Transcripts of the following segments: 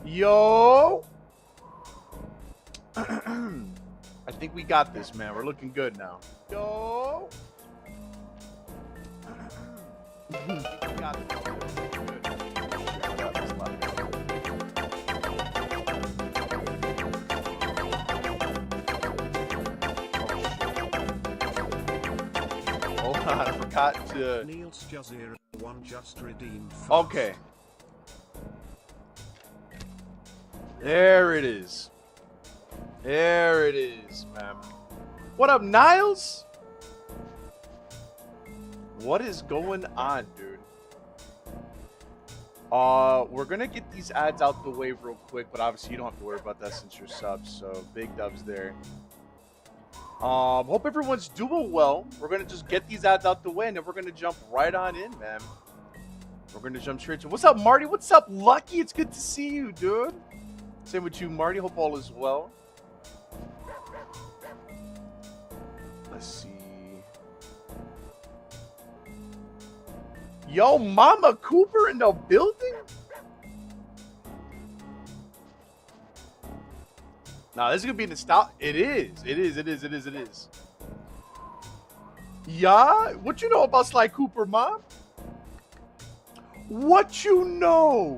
Yo. I think we got this, man. We're looking good now. Yo. We got this. Hold on, I forgot to. Niels Jazir one just redeemed. Okay. There it is. There it is, man. What up, Niles? What is going on, dude? We're gonna get these ads out the way real quick, but obviously you don't have to worry about that since you're subbed, so big dubs there. Hope everyone's doing well. We're gonna just get these ads out the way, and then we're gonna jump right on in, man. We're gonna jump straight to. What's up, Marty? What's up, Lucky? It's good to see you, dude. Same with you, Marty. Hope all is well. Let's see. Yo, Mama Cooper in the building? Nah, this is gonna be nostalgia. It is. It is. Yeah? What you know about Sly Cooper, Mom? What you know?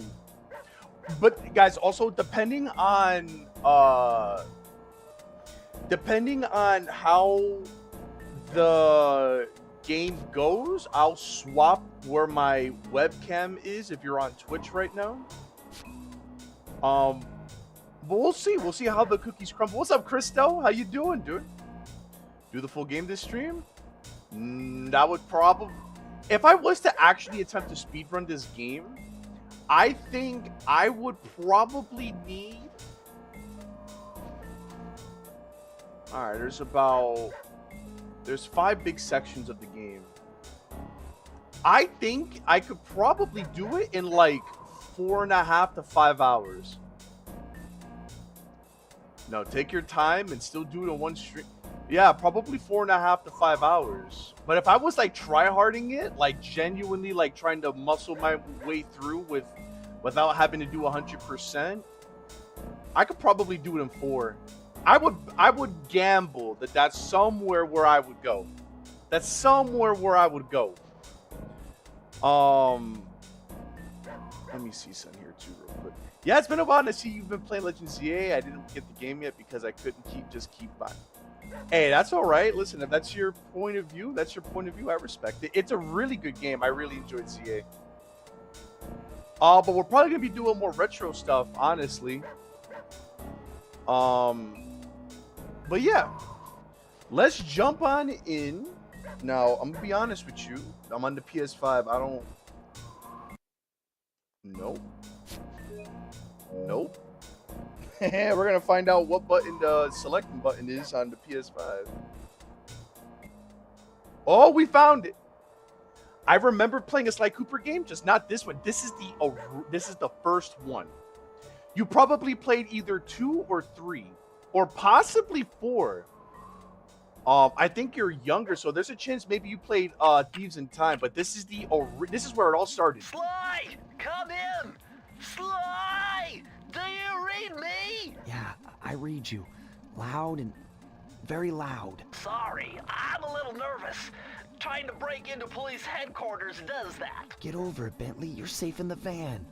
But guys, also depending on how the game goes, I'll swap where my webcam is if you're on Twitch right now. But we'll see. We'll see how the cookies crumble. What's up, Christo? How you doing, dude? Do the full game this stream? That would probably, if I was to actually attempt to speedrun this game, I think I would probably need. All right, there's 5 big sections of the game. I think I could probably do it in like 4.5 to 5 hours. No, take your time and still do it in one stream. Yeah, probably 4.5 to 5 hours. But if I was like tryharding it, like genuinely like trying to muscle my way through without having to do 100%, I could probably do it in 4. I would gamble that that's somewhere where I would go. That's somewhere where I would go. Let me see some here too real quick. Yeah, it's been a while to see you've been playing Legends ZA. I didn't get the game yet because I couldn't keep buying. Hey, that's all right. Listen, if that's your point of view, that's your point of view. I respect it. It's a really good game. I really enjoyed ZA. But we're probably gonna be doing more retro stuff, honestly. But yeah, let's jump on in. Now, I'm gonna be honest with you. I'm on the PS5. I don't. Nope. We're gonna find out what button the selecting button is on the PS5. Oh, we found it. I remember playing a Sly Cooper game, just not this one. This is the first one. You probably played either 2 or 3, or possibly 4. I think you're younger, so there's a chance maybe you played Thieves in Time, but this is where it all started. Sly, come in. Sly, do you read me? Yeah, I read you. Loud and very loud. Sorry, I'm a little nervous. Trying to break into police headquarters does that. Get over it, Bentley. You're safe in the van.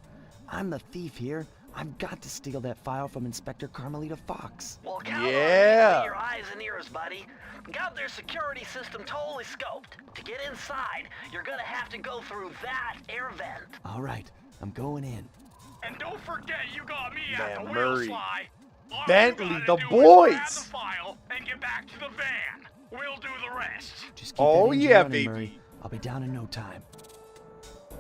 I'm the thief here. I've got to steal that file from Inspector Carmelita Fox. Well, count on your eyes and ears, buddy. Got their security system totally scoped. To get inside, you're gonna have to go through that air vent. All right, I'm going in. And don't forget you got me Man, at the Murray. wheel, Sly. All Bentley, you the gotta do is boys. grab the file and get back to the van. We'll do the rest. Just keep Oh that engine yeah, running, baby. Murray. I'll be down in no time.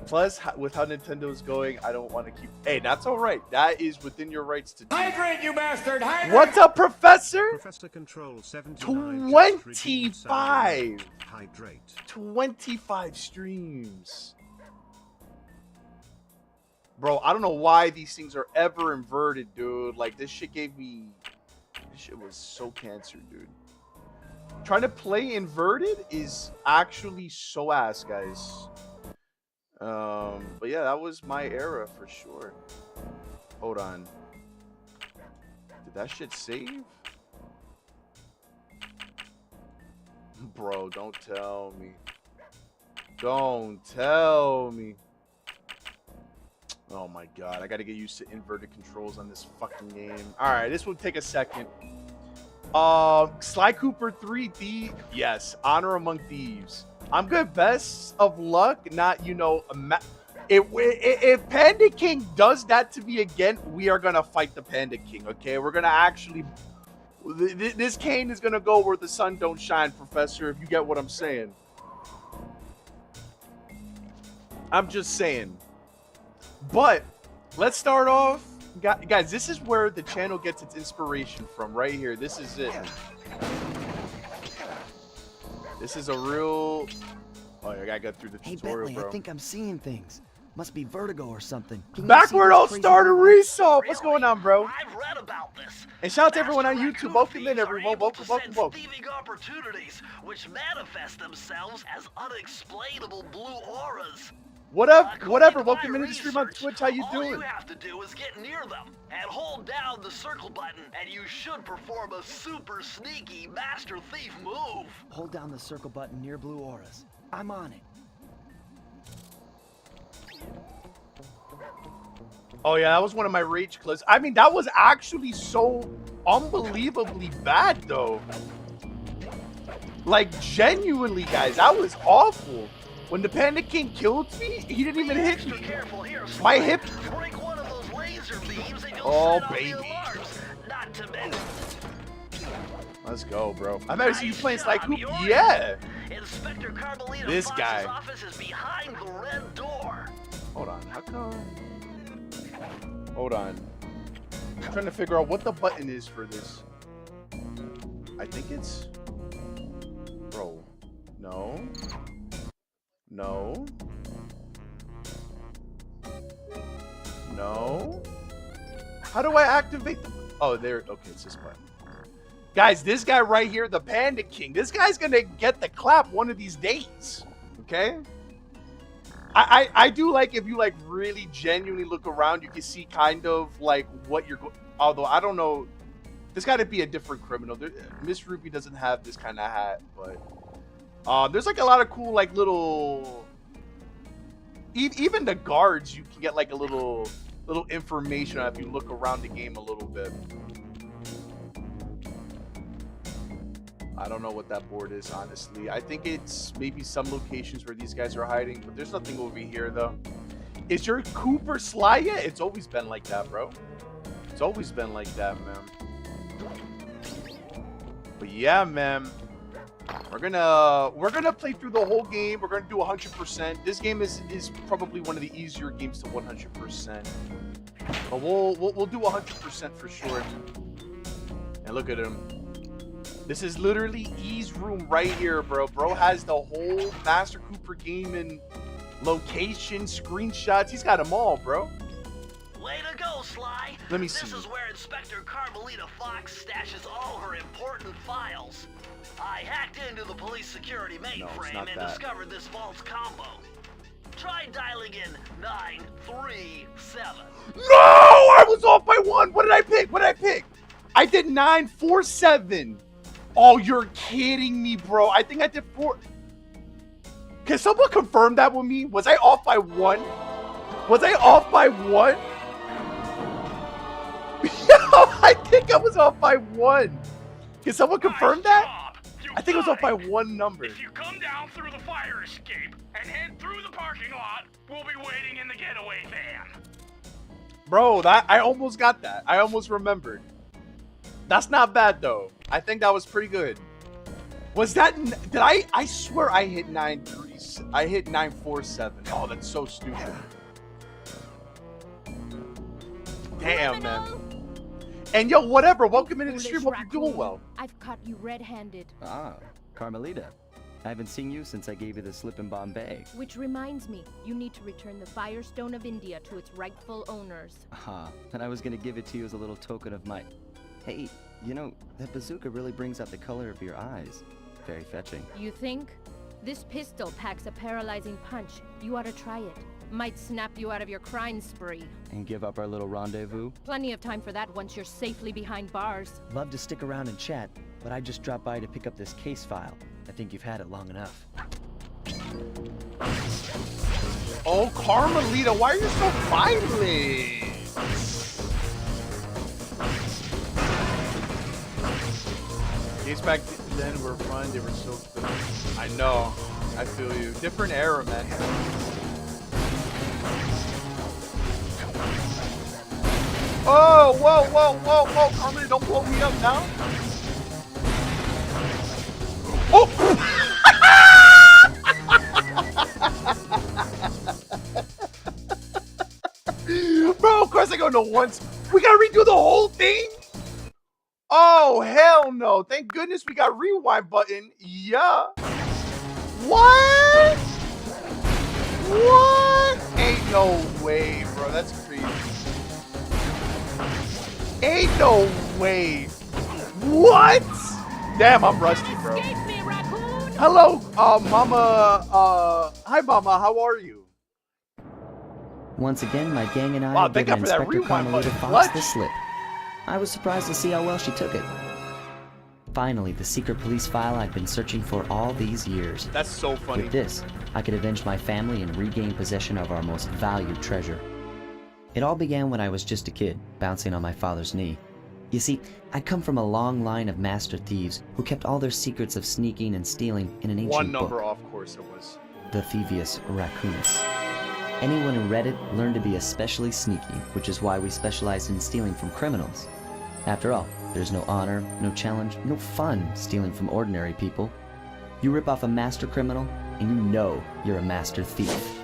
Plus, with how Nintendo's going, I don't want to keep. Hey, that's all right. That is within your rights to do. Hydrate, you bastard! Hydrate! What's up, Professor? Professor Control 79 25. Hydrate. 25 streams. Bro, I don't know why these things are ever inverted, dude. Like, this shit gave me... This shit was so cancer, dude. Trying to play inverted is actually so ass, guys. But yeah, that was my era for sure. Hold on. that shit save? Bro, don't tell me. Don't tell me. Oh my god, I gotta get used to inverted controls on this fucking game. Alright, this will take a second. Sly Cooper 3D. Yes, Honor Among Thieves. I'm good. Best of luck. Not, you know, if Panda King does that to me again, we are gonna fight the Panda King, okay? We're gonna actually... This cane is gonna go where the sun don't shine, Professor, if you get what I'm saying. I'm just saying. But, let's start off. Guys, this is where the channel gets its inspiration from, right here. This is it. This is a real... Oh, I gotta go through the tutorial, Bentley, bro. I think I'm seeing things. Must be vertigo or something. Backward All Star to Resub. What's going on, bro? I've read about this. And shout out to everyone on Master YouTube. raccoon Welcome in, thieves are everyone. able Welcome, to welcome, sense welcome. thieving opportunities, which manifest themselves as unexplainable blue auras. What up? According Whatever. to my Welcome into the stream on research, Twitch. How you all doing? you have to do is get near them and hold down the circle button, and you should perform a super sneaky Master Thief move. Hold down the circle button near blue auras. I'm on it. Oh yeah, that was one of my rage clips. I mean, that was actually so unbelievably bad, though. Like, genuinely, guys, that was awful. When the Panda King killed me, he didn't even hit me. My hip. Break one of those laser beams and you'll Oh, set off baby. the alarms. Not to mention. Let's go, bro. I've never seen you Nice playing Sly job, Cooper. you're Yeah. Inspector Carmelita This Fox's guy. office is behind the red door. Hold on. How come? Hold on. I'm trying to figure out what the button is for this. I think it's... Bro. No. No. No. How do I activate the... Oh, there. Okay, it's this button. Guys, this guy right here, the Panda King, this guy's gonna get the clap one of these days. Okay? I do like if you like really genuinely look around, you can see kind of like what you're going. Although I don't know, there's got to be a different criminal. Miss Ruby doesn't have this kind of hat, but there's like a lot of cool like little. Even the guards, you can get like a little information if you look around the game a little bit. I don't know what that board is, honestly. I think it's maybe some locations where these guys are hiding, but there's nothing over here, though. Is your Cooper Sly yet? It's always been like that, bro. It's always been like that, man. But yeah, man. We're gonna play through the whole game. We're gonna do 100%. This game is probably one of the easier games to 100%. But we'll do 100% for sure. And look at him. This is literally E's room right here, bro. Bro has the whole Master Cooper game and location, screenshots. He's got them all, bro. Way to go, Sly. Let me see. This is where Inspector Carmelita Fox stashes all her important files. I hacked into the police security mainframe and discovered this vault's combo. Try dialing in 937. No! I was off by one. What did I pick? What did I pick? I did 947. Oh, you're kidding me, bro. I think I did 4. Can someone confirm that with me? Was I off by 1? Was I off by 1? I think I was off by 1. Can someone confirm that? I think it was off by 1 number. If you come down through the fire escape and head through the parking lot, we'll be waiting in the getaway van. Bro, I almost got that. I almost remembered. That's not bad, though. I think that was pretty good. Was that... Did I swear I hit 937. I hit 947. Oh, that's so stupid. Damn, man. And yo, whatever. Welcome into the stream. Hope you're doing well. I've caught you red-handed. Ah, Carmelita. I haven't seen you since I gave you the slip in Bombay. Which reminds me, you need to return the Firestone of India to its rightful owners. Ah, and I was gonna give it to you as a little token of my... Hey, you know, that bazooka really brings out the color of your eyes. Very fetching. You think? This pistol packs a paralyzing punch. You ought to try it. Might snap you out of your crime spree. And give up our little rendezvous? Plenty of time for that once you're safely behind bars. Love to stick around and chat, but I just dropped by to pick up this case file. I think you've had it long enough. Oh, Carmelita, why are you so violent? Games back then were fun. They were so good. I know. I feel you. Different era, man. Oh, whoa, whoa, whoa, whoa. Carmelita, don't blow me up now. Oh! Bro, of course I go no once. We gotta redo the whole thing? Oh, hell no. Thank goodness we got rewind button. Yeah. What? What? Ain't no way, bro. That's crazy. Ain't no way. What? Damn, I'm rusty, bro. Escape me, raccoon! Hello, Mama. Hi, Mama. How are you? Once again, my gang and I Wow, have thank given God for that Inspector rewind Carmelita button. Fox Clutch. the slip. I was surprised to see how well she took it. Finally, the secret police file I'd been searching for all these years. That's so funny. With this, I could avenge my family and regain possession of our most valued treasure. It all began when I was just a kid, bouncing on my father's knee. You see, I come from a long line of master thieves who kept all their secrets of sneaking and stealing in an ancient One number book, off course it was. the Thievius Raccoonus. Anyone who read it learned to be especially sneaky, which is why we specialized in stealing from criminals. After all, there's no honor, no challenge, no fun stealing from ordinary people. You rip off a master criminal, and you know you're a master thief.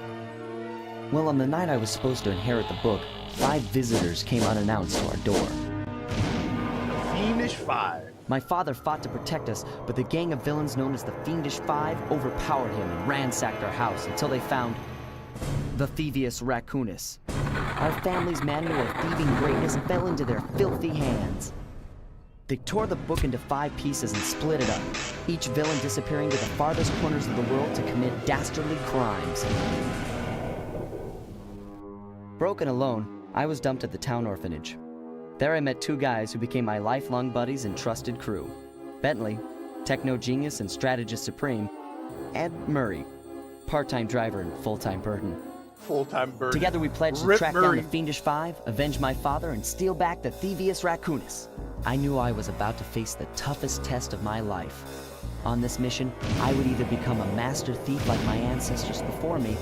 Well, on the night I was supposed to inherit the book, 5 visitors came unannounced to our door. Fiendish 5. My father fought to protect us, but the gang of villains known as the Fiendish Five overpowered him and ransacked our house until they found the Thievius Raccoonus. Our family's manual of thieving greatness fell into their filthy hands. They tore the book into 5 pieces and split it up, each villain disappearing to the farthest corners of the world to commit dastardly crimes. Broken alone, I was dumped at the town orphanage. There I met 2 guys who became my lifelong buddies and trusted crew. Bentley, techno genius and strategist supreme, and Murray, part-time driver and full-time burden. Full-time bird. Together we pledged to Rip track Murray. down the Fiendish Five, avenge my father, and steal back the Thievius Raccoonus. I knew I was about to face the toughest test of my life. On this mission, I would either become a master thief like my ancestors before me,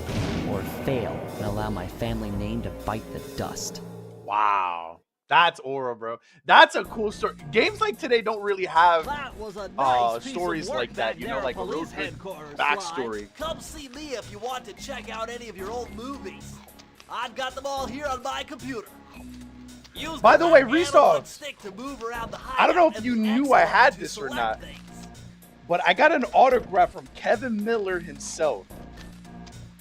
or fail and allow my family name to bite the dust. Wow. That's aura, bro. That's a cool story. Games like today don't really have That was a nice piece stories of work like that, back you there know, at like a real police good headquarters, backstory. Sly. Come see me if you want to check out any of your old movies. I've got them all here on my computer. Use By the way, left analog Restock, stick to move around the I don't know hideout if and you the knew X I button had to this or select not. things. But I got an autograph from Kevin Miller himself.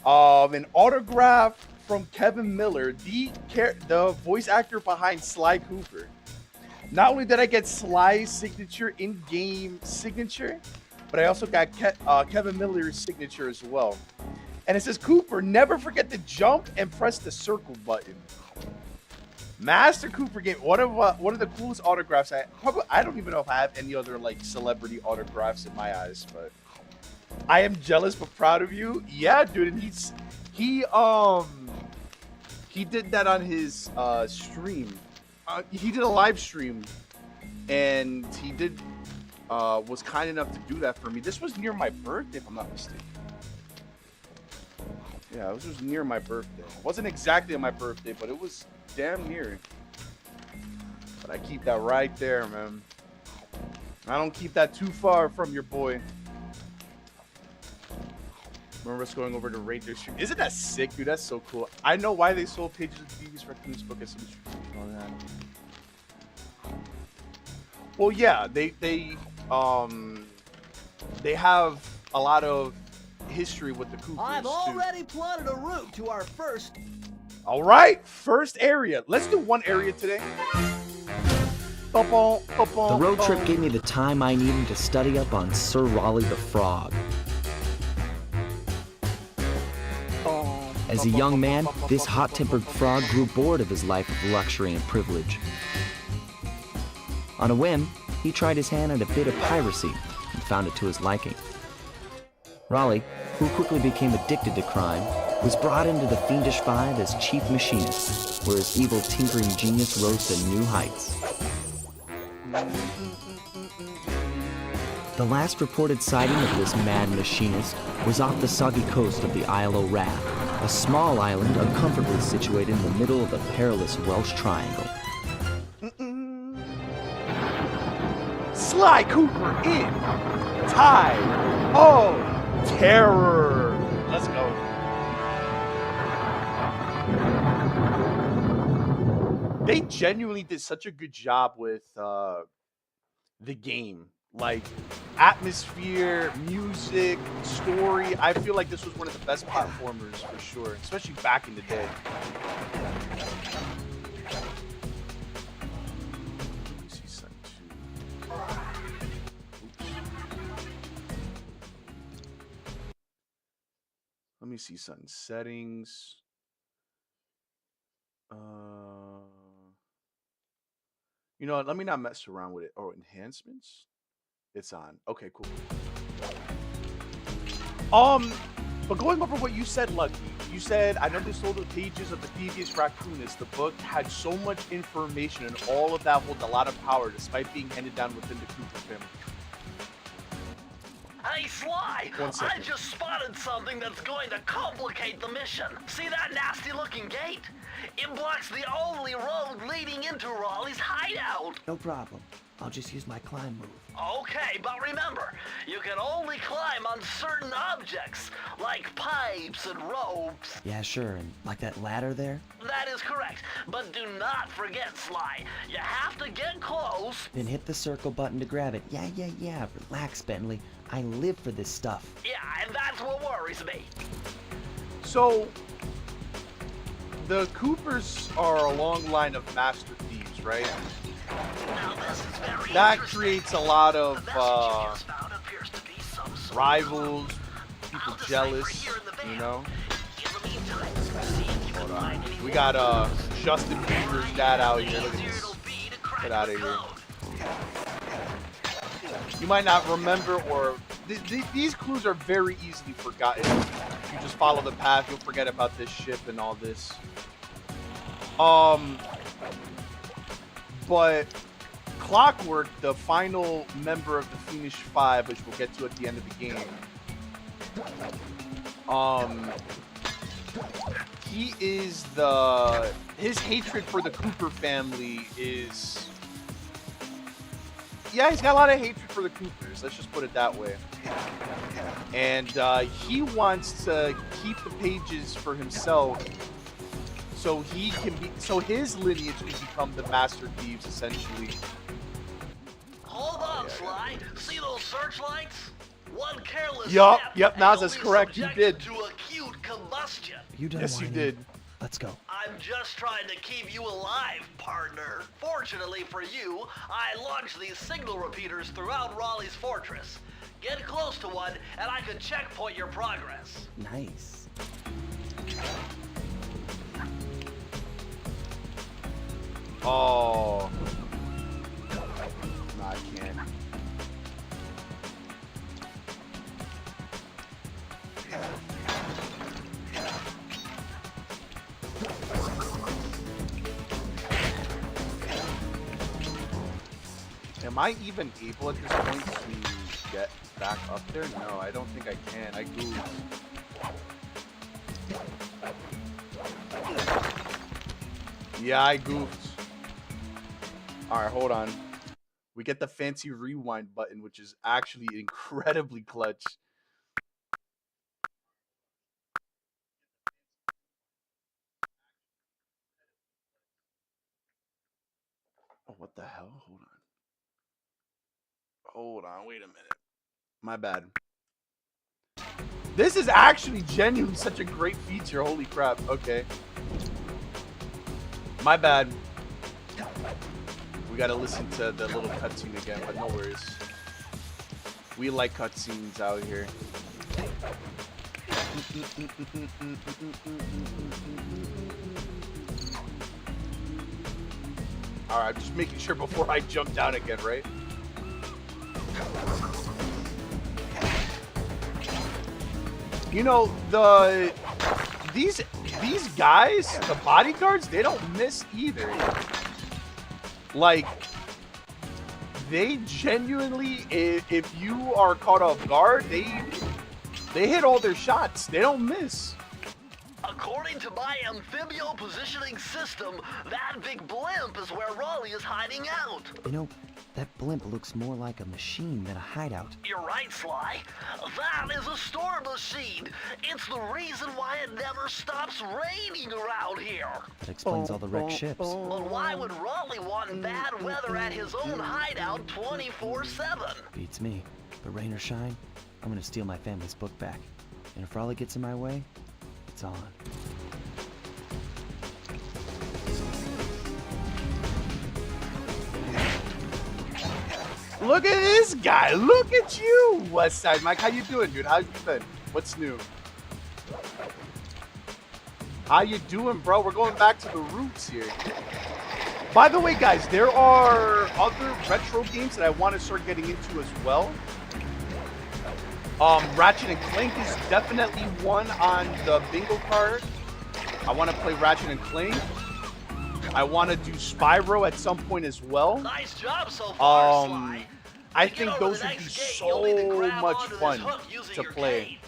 An autograph from Kevin Miller, the voice actor behind Sly Cooper. Not only did I get Sly's signature, in-game signature, but I also got Kevin Miller's signature as well. And it says, Cooper, never forget to jump and press the circle button. Master Cooper game, one of the coolest autographs. I don't even know if I have any other like celebrity autographs in my eyes, but I am jealous but proud of you. Yeah, dude, and he did that on his stream. He did a live stream, and he did was kind enough to do that for me. This was near my birthday, if I'm not mistaken. Yeah, this was near my birthday. It wasn't exactly on my birthday, but it was damn near. But I keep that right there, man. I don't keep that too far from your boy. Remember us going over to rate their stream. Isn't that sick, dude? That's so cool. I know why they sold pages of the Thievius Raccoonus book as some that. Well, yeah, they have a lot of history with the Coopers. I've too. already plotted a route to our first. All right, first area. Let's do one area today. The road trip gave me the time I needed to study up on Sir Raleigh the Frog. As a young man, this hot-tempered frog grew bored of his life of luxury and privilege. On a whim, he tried his hand at a bit of piracy and found it to his liking. Raleigh, who quickly became addicted to crime, was brought into the Fiendish Five as chief machinist, where his evil tinkering genius rose to new heights. The last reported sighting of this mad machinist was off the soggy coast of the Isle o' Wrath, a small island uncomfortably situated in the middle of the perilous Welsh Triangle. Sly Cooper in Tide of Terror. Let's go. They genuinely did such a good job with the game. Like, atmosphere, music, story. I feel like this was one of the best platformers for sure, especially back in the day. Let me see something too. Oops. Let me see something. Settings. You know what? Let me not mess around with it. Oh, enhancements? It's on. Okay, cool. But going over what you said, Lucky, you said, I never sold the pages of the Thievius Raccoonus. The book had so much information, and all of that holds a lot of power, despite being handed down within the Cooper family. Hey, Sly! 1 second. I just spotted something that's going to complicate the mission. See that nasty-looking gate? It blocks the only road leading into Raleigh's hideout. No problem. I'll just use my climb move. Okay, but remember, you can only climb on certain objects, like pipes and ropes. Yeah, sure, and like that ladder there? That is correct, but do not forget, Sly. You have to get close. Then hit the circle button to grab it. Yeah. Relax, Bentley. I live for this stuff. Yeah, and that's what worries me. So, the Coopers are a long line of master thieves, right? Now, this is very That interesting. creates a lot of The message you just found appears to be some sort of rivals, code. people I'll decipher jealous, here in the van. you know? In the meantime, see if you can find any We got Justin Bieber's dad out here. Look at easier this. it'll be to crack Get out the of here. code. You might not remember, or these clues are very easily forgotten. If you just follow the path, you'll forget about this ship and all this. But Clockwork, the final member of the Fiendish Five, which we'll get to at the end of the game, he is his hatred for the Cooper family is, yeah, he's got a lot of hatred for the Coopers. Let's just put it that way. And he wants to keep the pages for himself, so he can be, so his lineage can become the master thieves, essentially. Hold on, Sly. See those searchlights? One careless Yup, step, yep, and Naz, you'll that's be correct. You subjected did. to acute combustion. You done Yes, you whining? did. Let's go. I'm just trying to keep you alive, partner. Fortunately for you, I launched these signal repeaters throughout Raleigh's fortress. Get close to one, and I can checkpoint your progress. Nice. Oh. No, I can't. Am I even able at this point to get back up there? No, I don't think I can. I goofed. Yeah, I goofed. Alright, hold on. We get the fancy rewind button, which is actually incredibly clutch. Oh, what the hell? Hold on. Hold on, wait a minute. My bad. This is actually genuinely such a great feature. Holy crap. Okay. My bad. We gotta listen to the little cutscene again, but no worries. We like cutscenes out here. Alright, I'm just making sure before I jump down again, right? You know, these guys, the bodyguards, they don't miss either. Like, they genuinely, if you are caught off guard, they hit all their shots. They don't miss. According to my amphibio positioning system, that big blimp is where Raleigh is hiding out. You know, that blimp looks more like a machine than a hideout. You're right, Sly. That is a storm machine. It's the reason why it never stops raining around here. That explains all the wrecked ships. But why would Raleigh want bad weather at his own hideout 24/7? Beats me. But rain or shine, I'm gonna steal my family's book back. And if Raleigh gets in my way, it's on. Look at this guy. Look at you, Westside Mike. How you doing, dude? How you been? What's new? How you doing, bro? We're going back to the roots here. By the way, guys, there are other retro games that I want to start getting into as well. Ratchet and Clank is definitely one on the bingo card. I want to play Ratchet and Clank. I want to do Spyro at some point as well. Nice job so far, Sly. I think those would be so much fun to play.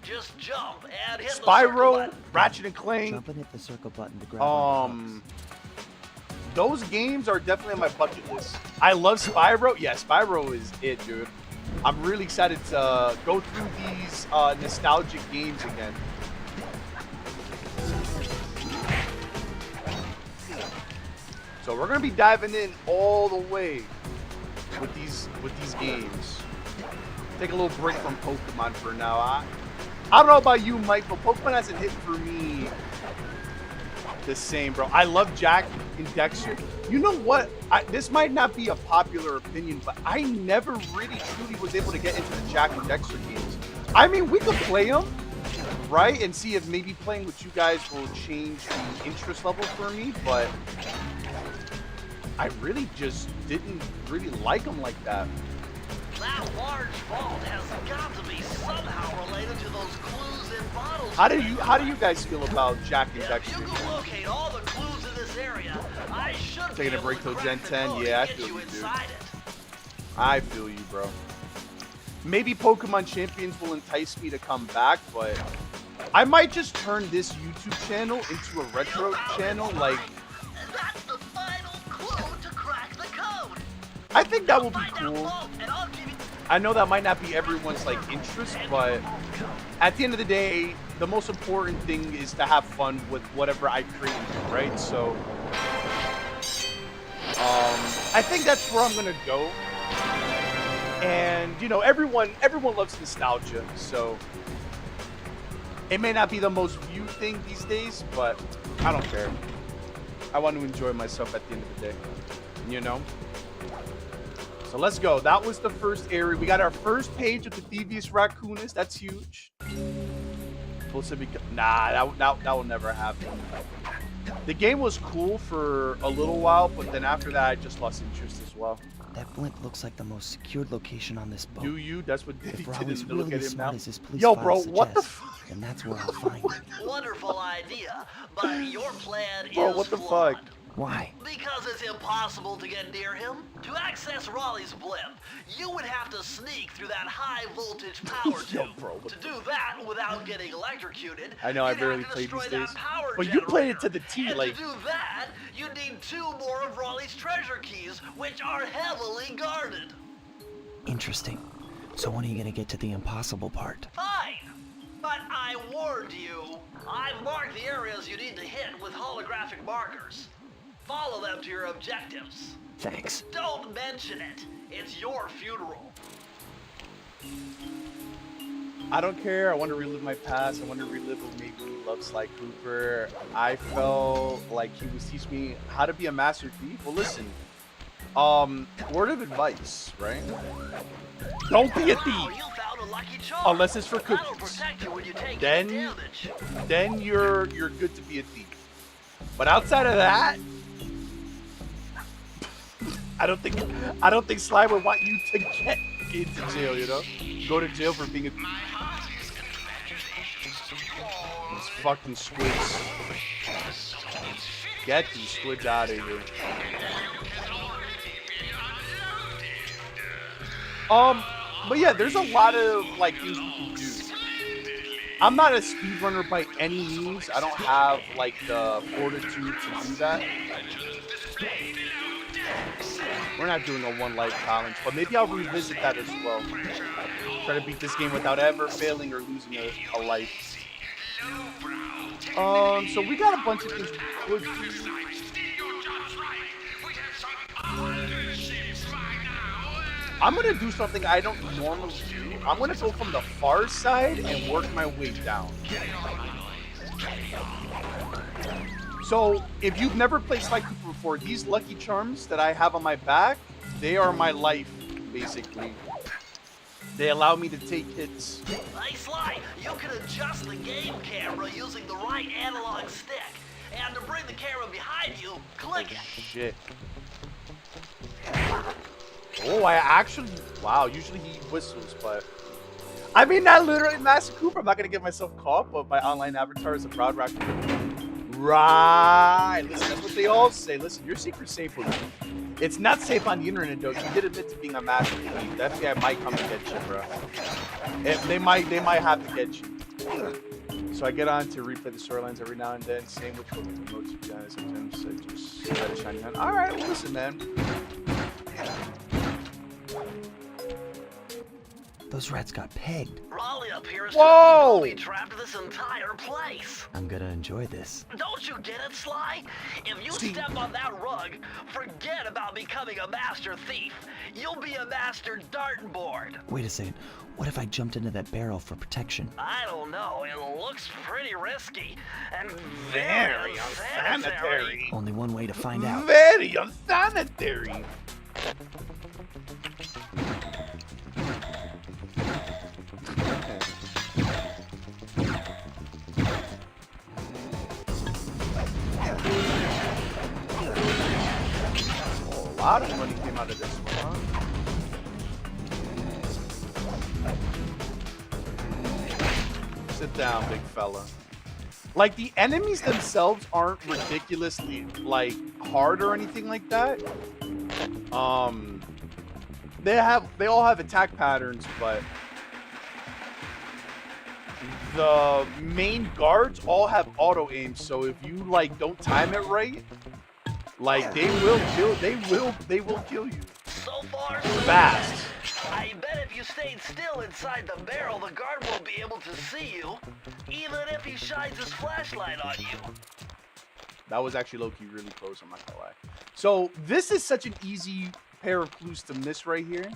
Just jump and hit Spyro, Ratchet and Clank. Jump and hit the circle button to grab those games are definitely on my bucket list. I love Spyro. Yeah, Spyro is it, dude. I'm really excited to go through these nostalgic games again. So we're gonna be diving in all the way with these games. Take a little break from Pokemon for now. I don't know about you, Mike, but Pokemon hasn't hit for me the same, bro. I love Jack and Dexter. You know what? This might not be a popular opinion, but I never really truly was able to get into the Jack and Dexter games. I mean, we could play them, right? And see if maybe playing with you guys will change the interest level for me, but I really just didn't really like them like that. That large vault has got to be somehow related to those clues in bottles. How do you guys feel about Jack and Dexter? If you can locate all the clues in this area, I should taking a break till Gen 10. Yeah, I feel you, dude. I feel you, bro. Maybe Pokemon Champions will entice me to come back, but I might just turn this YouTube channel into a retro channel, like. That's the final clue to crack the code. I think that would be cool. I know that might not be everyone's like interest, but at the end of the day, the most important thing is to have fun with whatever I create, right? So, I think that's where I'm gonna go. And you know, everyone loves nostalgia, so it may not be the most viewed thing these days, but I don't care. I want to enjoy myself at the end of the day, you know? So let's go. That was the first area. We got our first page of the Thievius Raccoonus. That's huge. Nah, that will never happen. The game was cool for a little while, but then after that, I just lost interest as well. That blimp looks like the most secured location on this boat. Do you? That's what Diddy did is to look really at him now. Yo, bro, what the fuck? And that's where I'll find it. Wonderful idea, but your plan bro, is what the flawed. fuck? Why? Because it's impossible to get near him. To access Raleigh's blimp, you would have to sneak through that high voltage power tube. bro, to do that without getting electrocuted, I know, I you'd barely have to played destroy these that days. power But you played it to generator. the T, and like. to do that, you need 2 more of Raleigh's treasure keys, which are heavily guarded. Interesting. So when are you gonna get to the impossible part? Fine, but I warned you. I've marked the areas you need to hit with holographic markers. Follow them to your objectives. Thanks. Don't mention it. It's your funeral. I don't care. I want to relive my past. I want to relive what made me love Sly Cooper. I felt like he was teaching me how to be a master thief. Well, listen. Word of advice, right? Don't be a thief. You found a lucky charge. Unless it's for That'll cookies. protect you when you take Then- damage. Then you're good to be a thief. But outside of that, I don't think Sly would want you to get into jail, you know? Go to jail for being a thief. These fucking squids. Get these squids out of here. But yeah, there's a lot of like things we can do. I'm not a speedrunner by any means. I don't have like the fortitude to do that. We're not doing a one life challenge, but maybe I'll revisit that as well. Try to beat this game without ever failing or losing a life. So we got a bunch of things we could do. I'm gonna do something I don't normally do. I'm gonna go from the far side and work my way down. So if you've never played Sly Cooper before, these Lucky Charms that I have on my back, they are my life, basically. They allow me to take hits. Hey Sly, you can adjust the game camera using the right analog stick. And to bring the camera behind you, click it. Shit. Oh, I actually... Wow, usually he whistles, but... I mean, not literally MasterCooper. I'm not going to get myself caught, but my online avatar is a proud raccoon. Right. Listen, that's what they all say. Listen, your secret's safe with me. It's not safe on the internet, though. You did admit to being a master thief. That FBI might come and get you, bro. They might have to get you. So I get on to replay the storylines every now and then. Same with what the emotes you guys. Sometimes I just let it shine down. All right, well, listen, man. Those rats got pegged. Raleigh up here is Whoa! trapped this entire place. I'm gonna enjoy this. Don't you get it, Sly? If you step on that rug, forget about becoming a master thief. You'll be a master dartboard. Wait a second. What if I jumped into that barrel for protection? I don't know. It looks pretty risky and Very unsanitary. unsanitary. Only one way to find out. Very unsanitary. A lot of money came out of this one, huh? Sit down, big fella. Like, the enemies themselves aren't ridiculously, like, hard or anything like that. They all have attack patterns, but the main guards all have auto aim, so if you, like, don't time it right, like, they will kill you. So far, Fast. I bet if you stayed still inside the barrel, the guard won't be able to see you, even if he shines his flashlight on you. That was actually low-key really close, I'm not gonna lie. So, this is such an easy pair of clues to miss right here.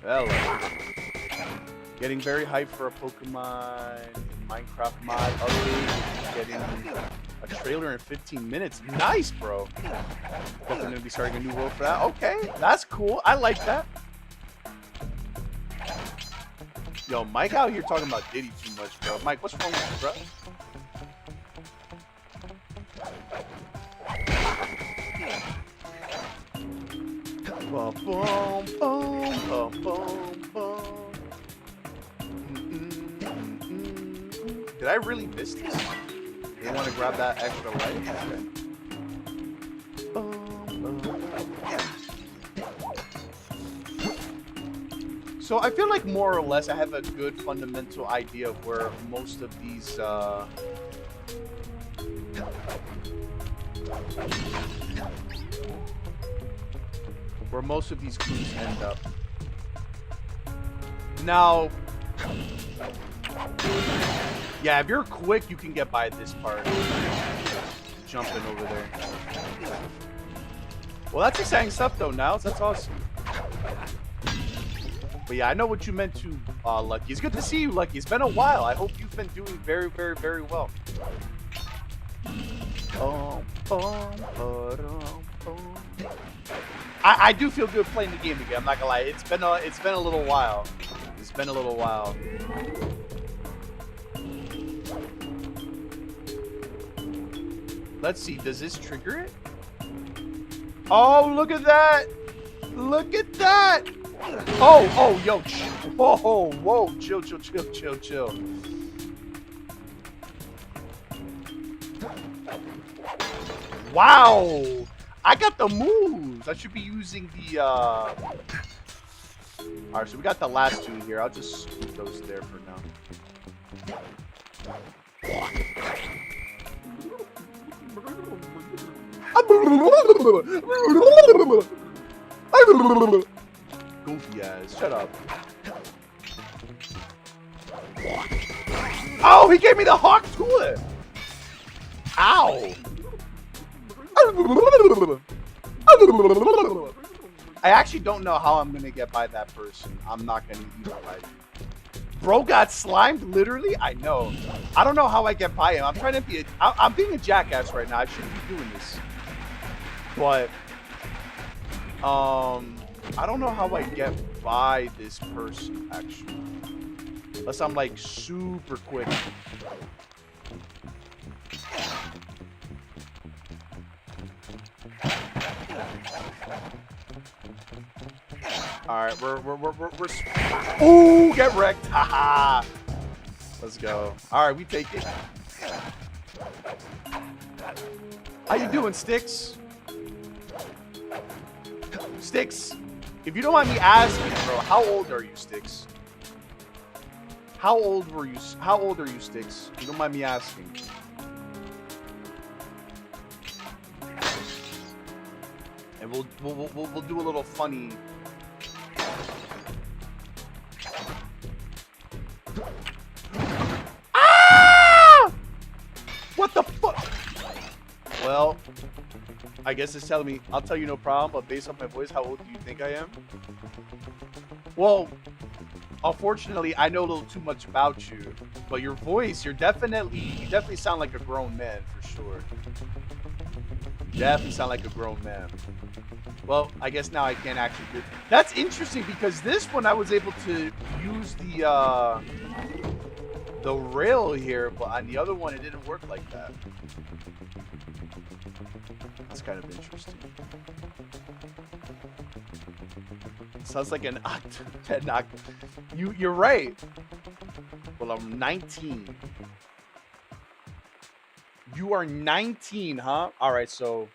Hello. Getting very hyped for a Pokemon Minecraft mod update. Getting a trailer in 15 minutes. Nice, bro. Definitely gonna be starting a new world for that. Okay, that's cool. I like that. Yo, Mike out here talking about Diddy too much, bro. Mike, what's wrong with you, bro? Boom, boom, boom, boom, boom, boom. Did I really miss this? You want to grab that extra light? Okay. So I feel like more or less I have a good fundamental idea of where most of these clues end up. Now, yeah, if you're quick, you can get by this part. Jumping over there. Well, that's exciting stuff, though, Niles. That's awesome. But yeah, I know what you meant to, Lucky. It's good to see you, Lucky. It's been a while. I hope you've been doing very, very, very well. I do feel good playing the game again. I'm not gonna lie. It's been a little while. It's been a little while. Let's see. Does this trigger it? Oh, look at that! Look at that! Oh, yo, whoa, chill. Wow! I got the moves! I should be using the, Alright, so we got the last two here. I'll just scoop those there for now. Goofy ass, shut up. Oh, he gave me the hawk to it! Ow! I actually don't know how I'm gonna get by that person. I'm not gonna even like. Bro got slimed, literally? I know. I don't know how I get by him. I'm trying to be I'm being a jackass right now. I shouldn't be doing this. But I don't know how I get by this person actually. Unless I'm like super quick. Alright, we're ooh, get wrecked. Haha. Let's go. Alright, we take it. How you doing, Sticks? Sticks, if you don't mind me asking, bro, how old are you, Sticks? How old are you, Sticks? If you don't mind me asking. And we'll do a little funny. Ah! What the fuck? Well, I guess it's telling me, I'll tell you no problem, but based on my voice, how old do you think I am? Well, unfortunately, I know a little too much about you, but your voice, you definitely sound like a grown man, for sure. You definitely sound like a grown man. Well, I guess now I can't actually do it. That's interesting, because this one I was able to use the rail here, but on the other one, it didn't work like that. That's kind of interesting. Sounds like an octet. You're right. Well, I'm 19. You are 19, huh? All right, so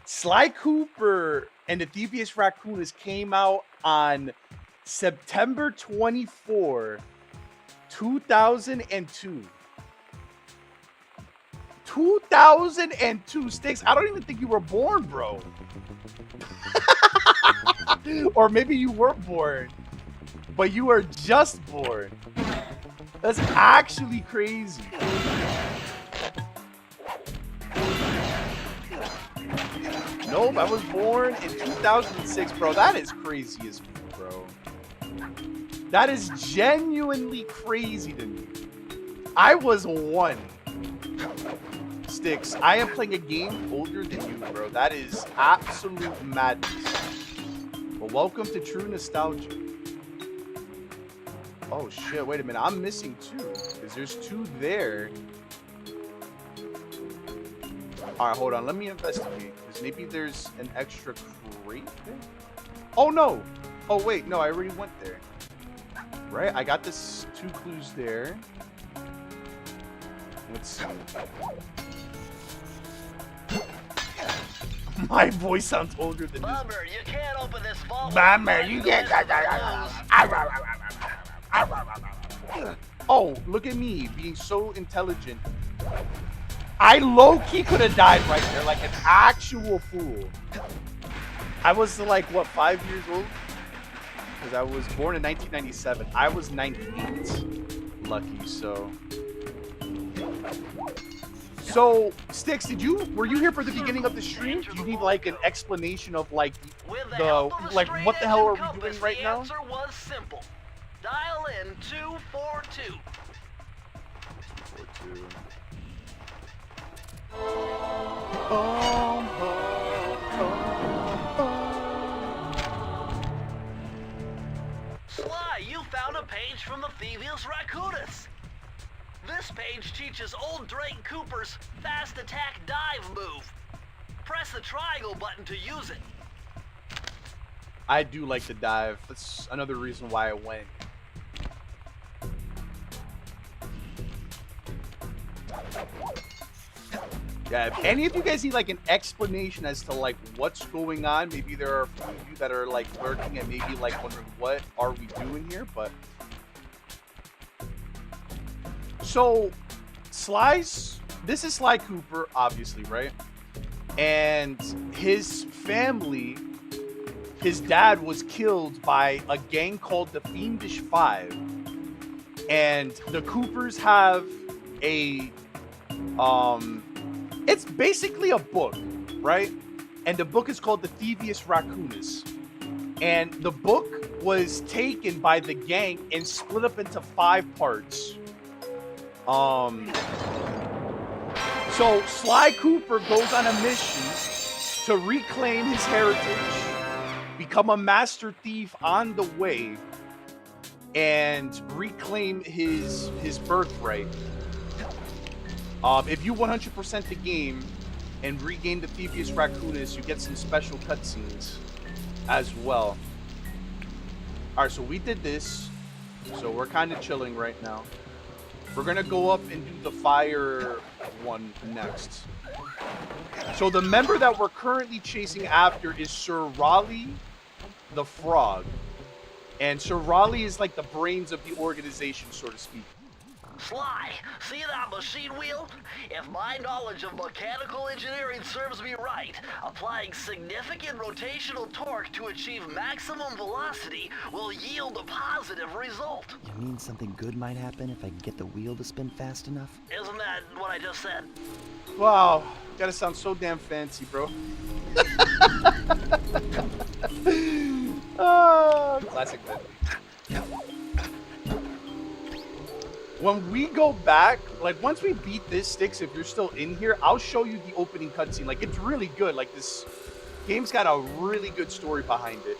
Sly Cooper and the Thievius Raccoonus came out on September 24, 2002. 2002, Sticks. I don't even think you were born, bro. Or maybe you were born, but you were just born. That's actually crazy. Nope, I was born in 2006, bro. That is crazy as fuck, bro. That is genuinely crazy to me. I was 1. Sticks, I am playing a game older than you, bro. That is absolute madness. Well, welcome to true nostalgia. Oh shit, wait a minute. I'm missing 2. Because there's 2 there. Alright, hold on. Let me investigate. Because maybe there's an extra crate there? Oh no! Oh wait, no, I already went there. Right? I got this 2 clues there. Let's see. My voice sounds older than Bummer, you can't open this vault. Bummer, you can't. Oh, look at me being so intelligent. I low-key could have died right there like an actual fool. I was like, what, 5 years old? Because I was born in 1997. I was 98. Lucky, so. So, Sticks, were you here for the beginning of the stream? Do you need like an explanation of like what the hell are we doing right now? The answer was simple. Dial in 242. 242. Sly, you found a page from the Thievius Raccoonus. This page teaches old Drake Cooper's fast attack dive move. Press the triangle button to use it. I do like to dive. That's another reason why I went. Yeah, if any of you guys need like an explanation as to like what's going on, maybe there are a few of you that are like lurking and maybe like wondering what are we doing here, but so this is Sly Cooper, obviously, right? And his family, his dad was killed by a gang called the Fiendish Five, and the Coopers have a it's basically a book, right? And the book is called the Thievius Raccoonus. And the book was taken by the gang and split up into 5 parts. So Sly Cooper goes on a mission to reclaim his heritage, become a master thief on the way, and reclaim his birthright. If you 100% the game and regain the Thievius Raccoonus, you get some special cutscenes as well. Alright, so we did this. So we're kind of chilling right now. We're going to go up and do the fire one next. So the member that we're currently chasing after is Sir Raleigh the Frog. And Sir Raleigh is like the brains of the organization, so to speak. Sly, see that machine wheel? If my knowledge of mechanical engineering serves me right, applying significant rotational torque to achieve maximum velocity will yield a positive result. You mean something good might happen if I can get the wheel to spin fast enough? Isn't that what I just said? Wow, you gotta sound so damn fancy, bro. Classic Bentley. When we go back, like once we beat this, Sticks, if you're still in here, I'll show you the opening cutscene. Like it's really good. Like this game's got a really good story behind it.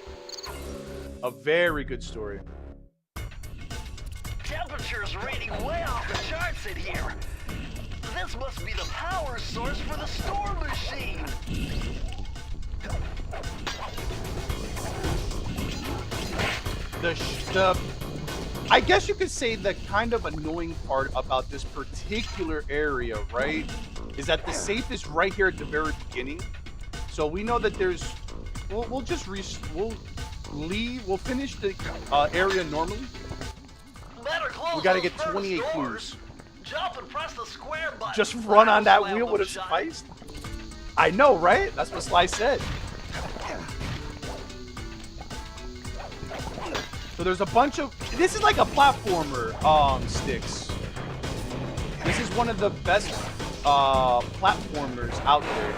A very good story. Temperature's reading way off the charts in here. This must be the power source for the storm machine. I guess you could say the kind of annoying part about this particular area, right, is that the safe is right here at the very beginning. So we know that there's, we'll finish the area normally. We gotta get 28 clues. Jump and press the square button. Just run on that wheel would have sufficed. I know, right? That's what Sly said. So there's a bunch of... This is like a platformer, Sticks. This is one of the best platformers out there.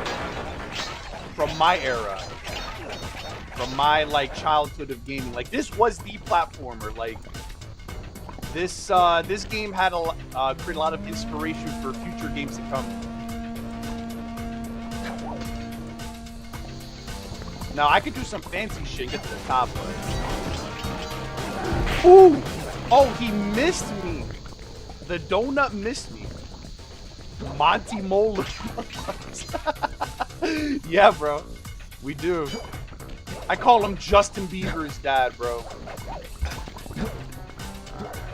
From my era. From my, like, childhood of gaming. Like, this was the platformer. Like, this game had created a lot of inspiration for future games to come. Now, I could do some fancy shit and get to the top, but... Ooh! Oh, he missed me. The donut missed me. Monty Mola. Yeah, bro. We do. I call him Justin Bieber's dad, bro.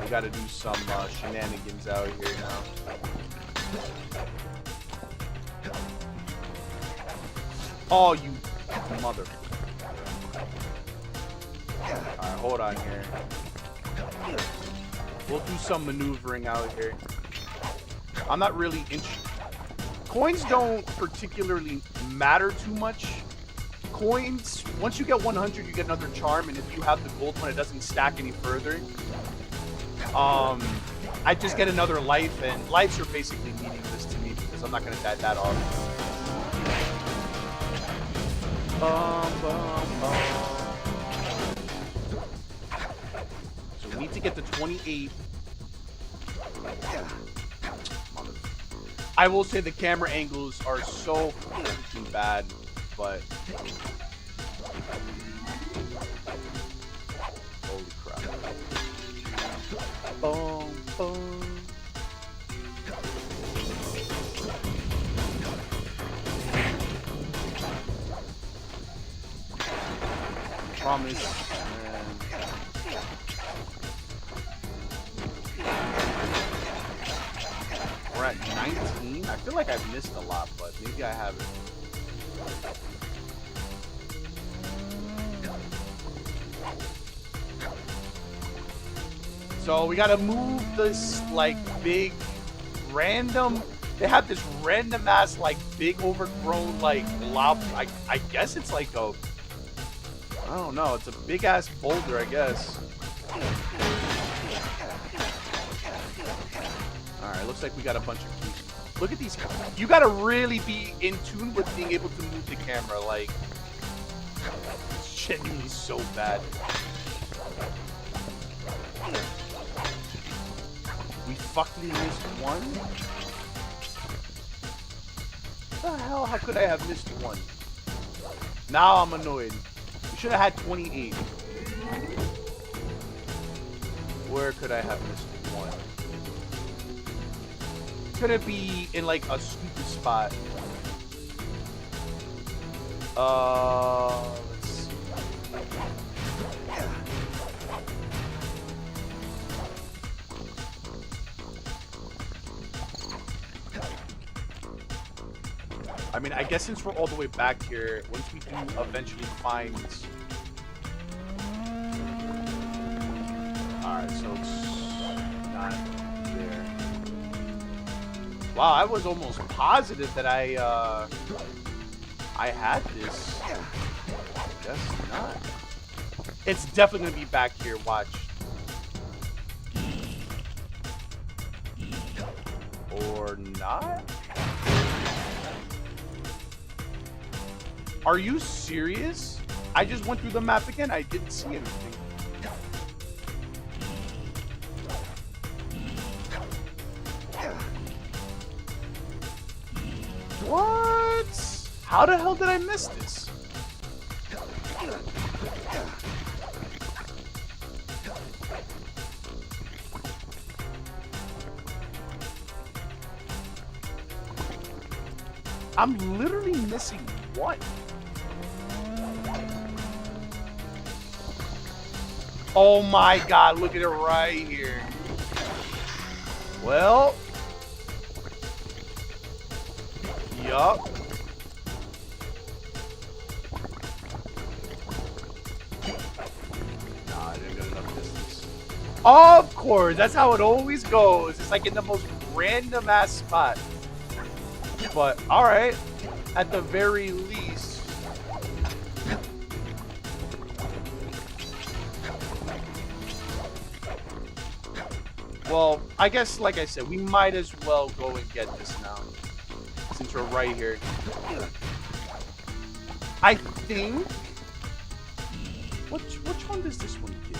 We gotta do some shenanigans out here now. Oh, you mother. Alright, hold on here. We'll do some maneuvering out here. I'm not really interested. Coins don't particularly matter too much. Coins, once you get 100, you get another charm, and if you have the gold one, it doesn't stack any further. I just get another life, and lives are basically meaningless to me because I'm not going to die that often. So we need to get to 28. I will say the camera angles are so fucking bad, but holy crap. Boom, boom. Promise. We're at 19. I feel like I've missed a lot, but maybe I haven't. So we gotta move this like big random. They have this random ass like big overgrown like lava. I guess it's like a. I don't know. It's a big ass boulder, I guess. Alright, looks like we got a bunch of keys. Look at these. You gotta really be in tune with being able to move the camera. Like, it's genuinely so bad. We fucking missed one? What the hell? How could I have missed one? Now I'm annoyed. We should have had 28. Where could I have missed one? It's gonna be in like a stupid spot. Let's see. I mean, I guess since we're all the way back here, once we do eventually find... Alright, so it's not there. Wow, I was almost positive that I had this. Guess not. It's definitely gonna be back here, watch. Or not? Are you serious? I just went through the map again. I didn't see anything. What? How the hell did I miss this? I'm literally missing one. Oh my god, look at it right here. Well. Yup. Nah, I didn't get enough distance. Of course, that's how it always goes. It's like in the most random ass spot. But, alright. At the very least. Well, I guess, like I said, we might as well go and get this now. Since we're right here. I think... Which one does this one give?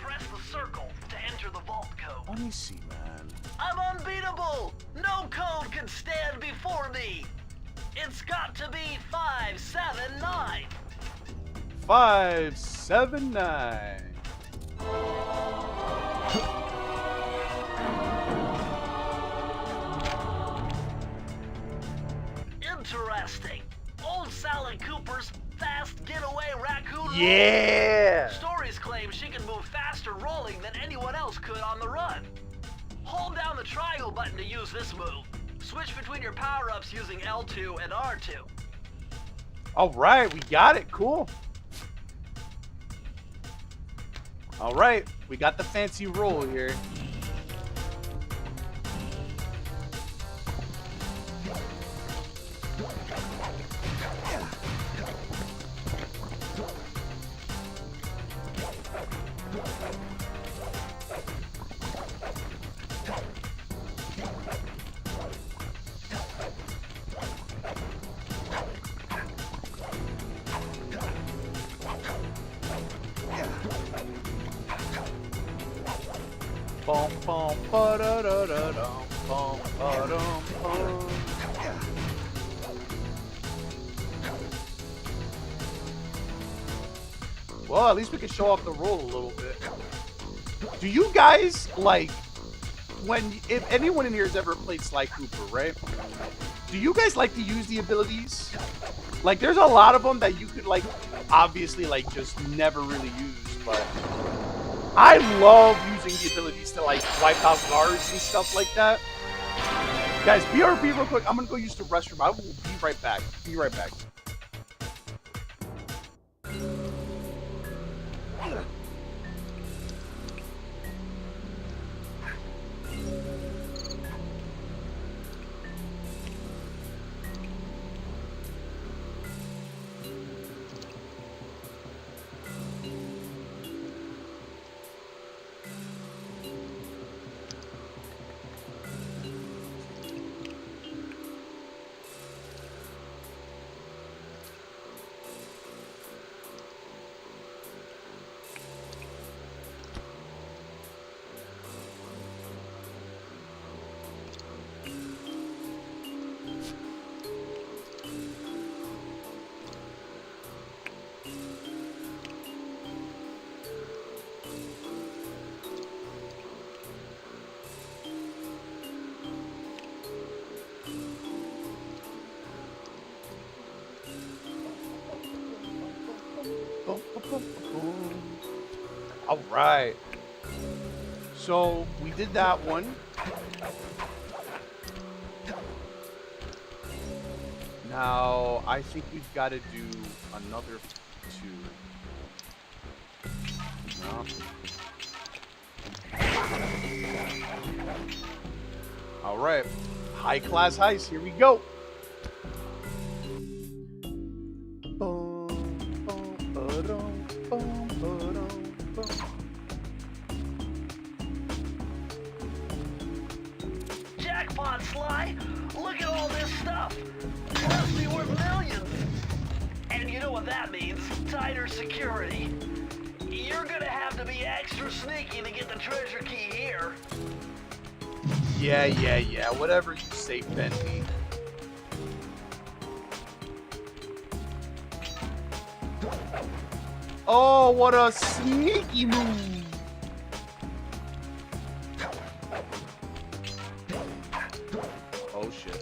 Press the circle to enter the vault code. Let me see, man. I'm unbeatable! No code can stand before me! It's got to be 579! 579. Interesting. Old Sally Cooper's fast getaway raccoon. Yeah! Stories claim she can move faster rolling than anyone else could on the run. Hold down the triangle button to use this move. Switch between your power-ups using L2 and R2. Alright, we got it. Cool. Alright, we got the fancy roll here. Bum, bum, ba-da-da-da-dum, bum, ba-dum, bum. Well, at least we can show off the roll a little bit. Do you guys, like, if anyone in here has ever played Sly Cooper, right? Do you guys like to use the abilities? Like, there's a lot of them that you could, like, obviously, like, just never really use, but I love using the abilities to, like, wipe out guards and stuff like that. Guys, BRB real quick. I'm gonna go use the restroom. I will be right back. Be right back. All right. So we did that one. Now I think we've got to do another two. No. All right. High class heist. Here we go. Jackpot, Sly! Look at all this stuff! It must be worth millions! And you know what that means? Tighter security. You're gonna have to be extra sneaky to get the treasure key here. Yeah. Whatever you say, Bentley. Oh, what a sneaky move! Oh shit.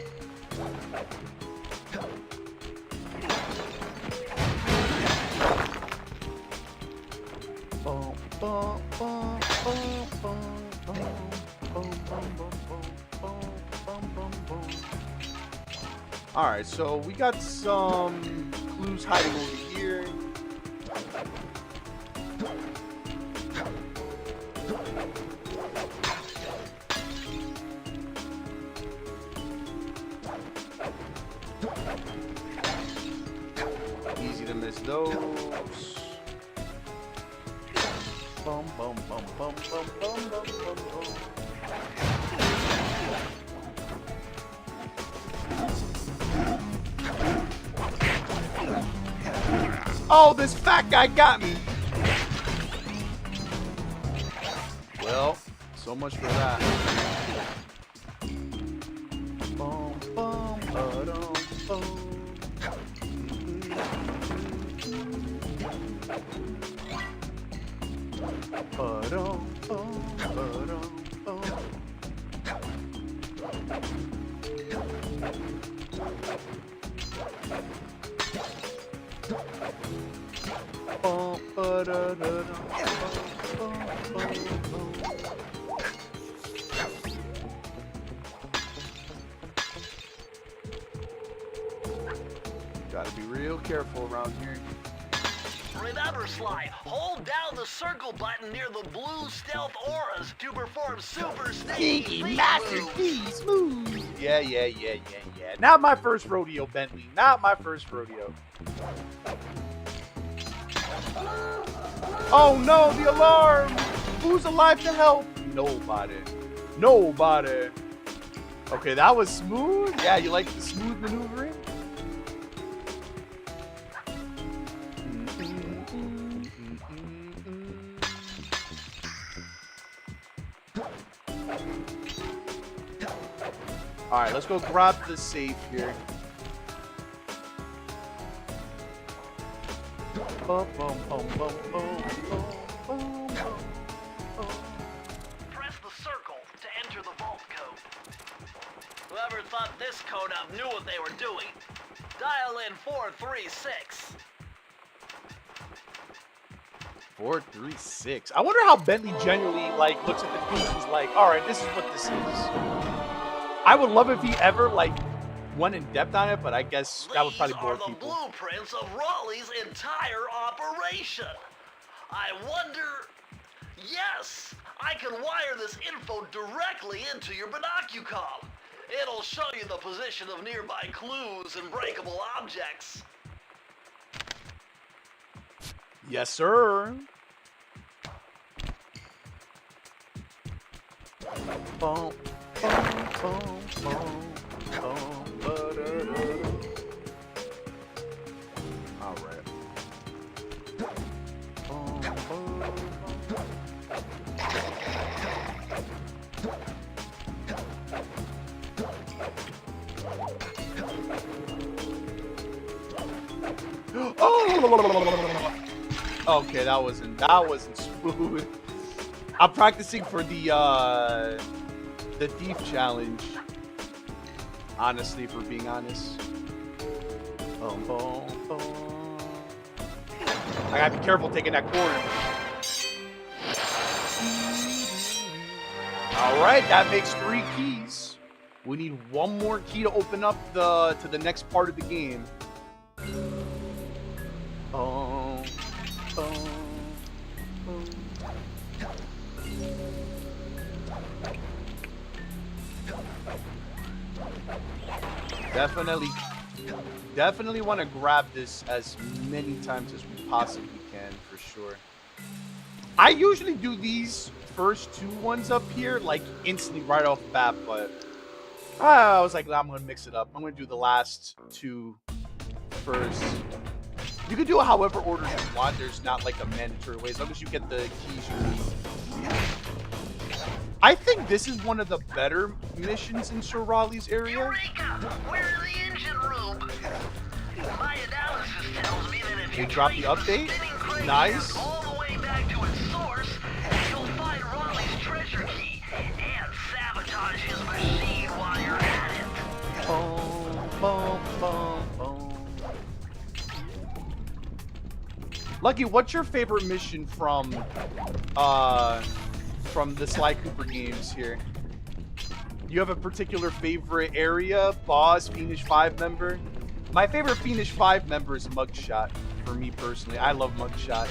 Alright, so we got some clues hiding over here. Easy to miss those. Bum, bum, bum, bum, bum, bum, bum, bum, bum. Oh, this fat guy got me. Well, so much for that. Bum, bum, ba-dum, bum. Ba-dum, bum, ba-dum, bum. Bum, ba-da-da-dum, bum, bum, bum, bum. Gotta be real careful around here. Remember, Sly, hold down the circle button near the blue stealth auras to perform super sneaky Master moves. Smooth. Yeah. Not my first rodeo, Bentley. Not my first rodeo. Oh no, the alarm! Who's alive to help? Nobody. Okay, that was smooth. Yeah, you like the smooth maneuvering? Alright, let's go grab the safe here. Bum, bum, bum, bum, bum, bum, bum. Press the circle to enter the vault code. Whoever thought this code up knew what they were doing. Dial in 436. 436. I wonder how Bentley genuinely like looks at the clues. He's like, all right, this is what this is. I would love if he ever like went in depth on it, but I guess that would probably bore These are the people. blueprints of Raleigh's entire operation. I wonder... Yes! I can wire this info directly into your binocucom. It'll show you the position of nearby clues and breakable objects. Yes, sir. Boom, boom, boom, boom, boom, ba-da-da-da. All right. Boom, boom, boom. Oh! Okay, that wasn't smooth. I'm practicing for the thief challenge. Honestly, for being honest. Boom, boom, boom. I gotta be careful taking that corner. All right, that makes 3 keys. We need one more key to open up to the next part of the game. Oh. Definitely want to grab this as many times as we possibly can, for sure. I usually do these first 2 ones up here like instantly right off the bat, but I was like, I'm gonna mix it up. I'm gonna do the last 2 first. You can do it however order you want. There's not like a mandatory way, as long as you get the keys you need. I think this is one of the better missions in Sir Raleigh's area. Eureka! We're in the engine room. My analysis tells me that if They you dropped the trace update. spinning crank Nice. all the way back to its source, you'll find Raleigh's treasure key and sabotage his machine while you're at it. Boom, boom, boom, boom. Lucky, what's your favorite mission from the Sly Cooper games here? Do you have a particular favorite area, boss, Fiendish 5 member? My favorite Fiendish 5 member is Mugshot, for me personally. I love Mugshot.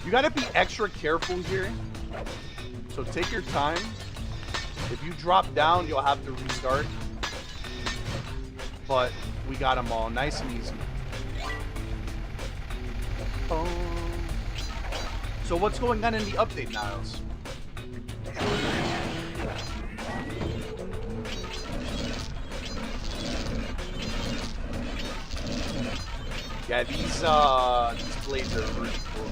You gotta be extra careful here, so take your time. If you drop down, you'll have to restart, but we got them all nice and easy. So what's going on in the update, Niles? Yeah, these blades are really cool.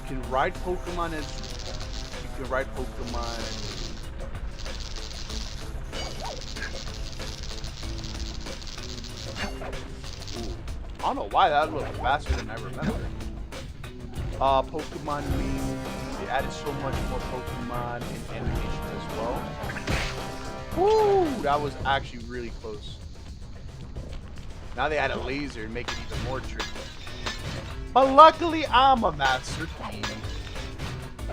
You can ride Pokemon as you can ride Pokemon. I don't know why that looked faster than I remember. Pokemon Wing. They added so much more Pokemon and animations as well. Woo! That was actually really close. Now they add a laser and make it even more tricky. But luckily, I'm a master thief.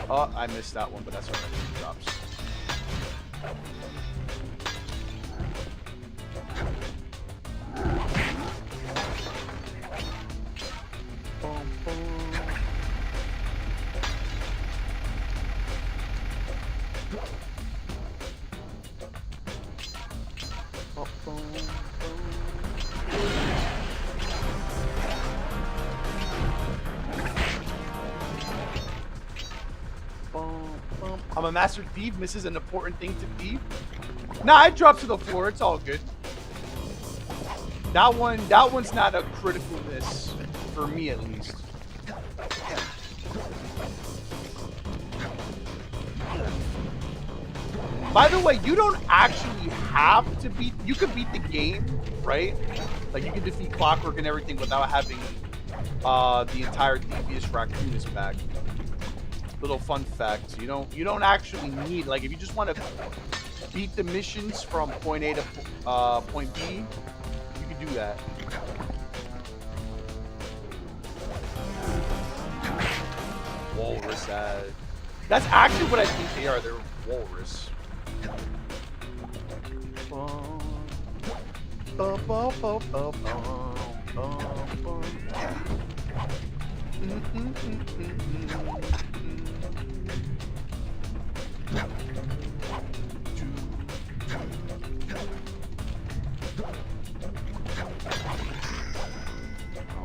Oh, I missed that one, but that's alright. It drops. I'm a master thief. Misses an important thing to thief. Nah, I dropped to the floor. It's all good. That one's not a critical miss for me, at least. By the way, you don't actually have to beat. You can beat the game, right? Like you can defeat Clockwork and everything without having the entire Thievius Raccoonus back. Little fun fact: you don't actually need, like, if you just want to beat the missions from point A to point B, you can do that. Walrus. That's actually what I think they are. They're walrus. All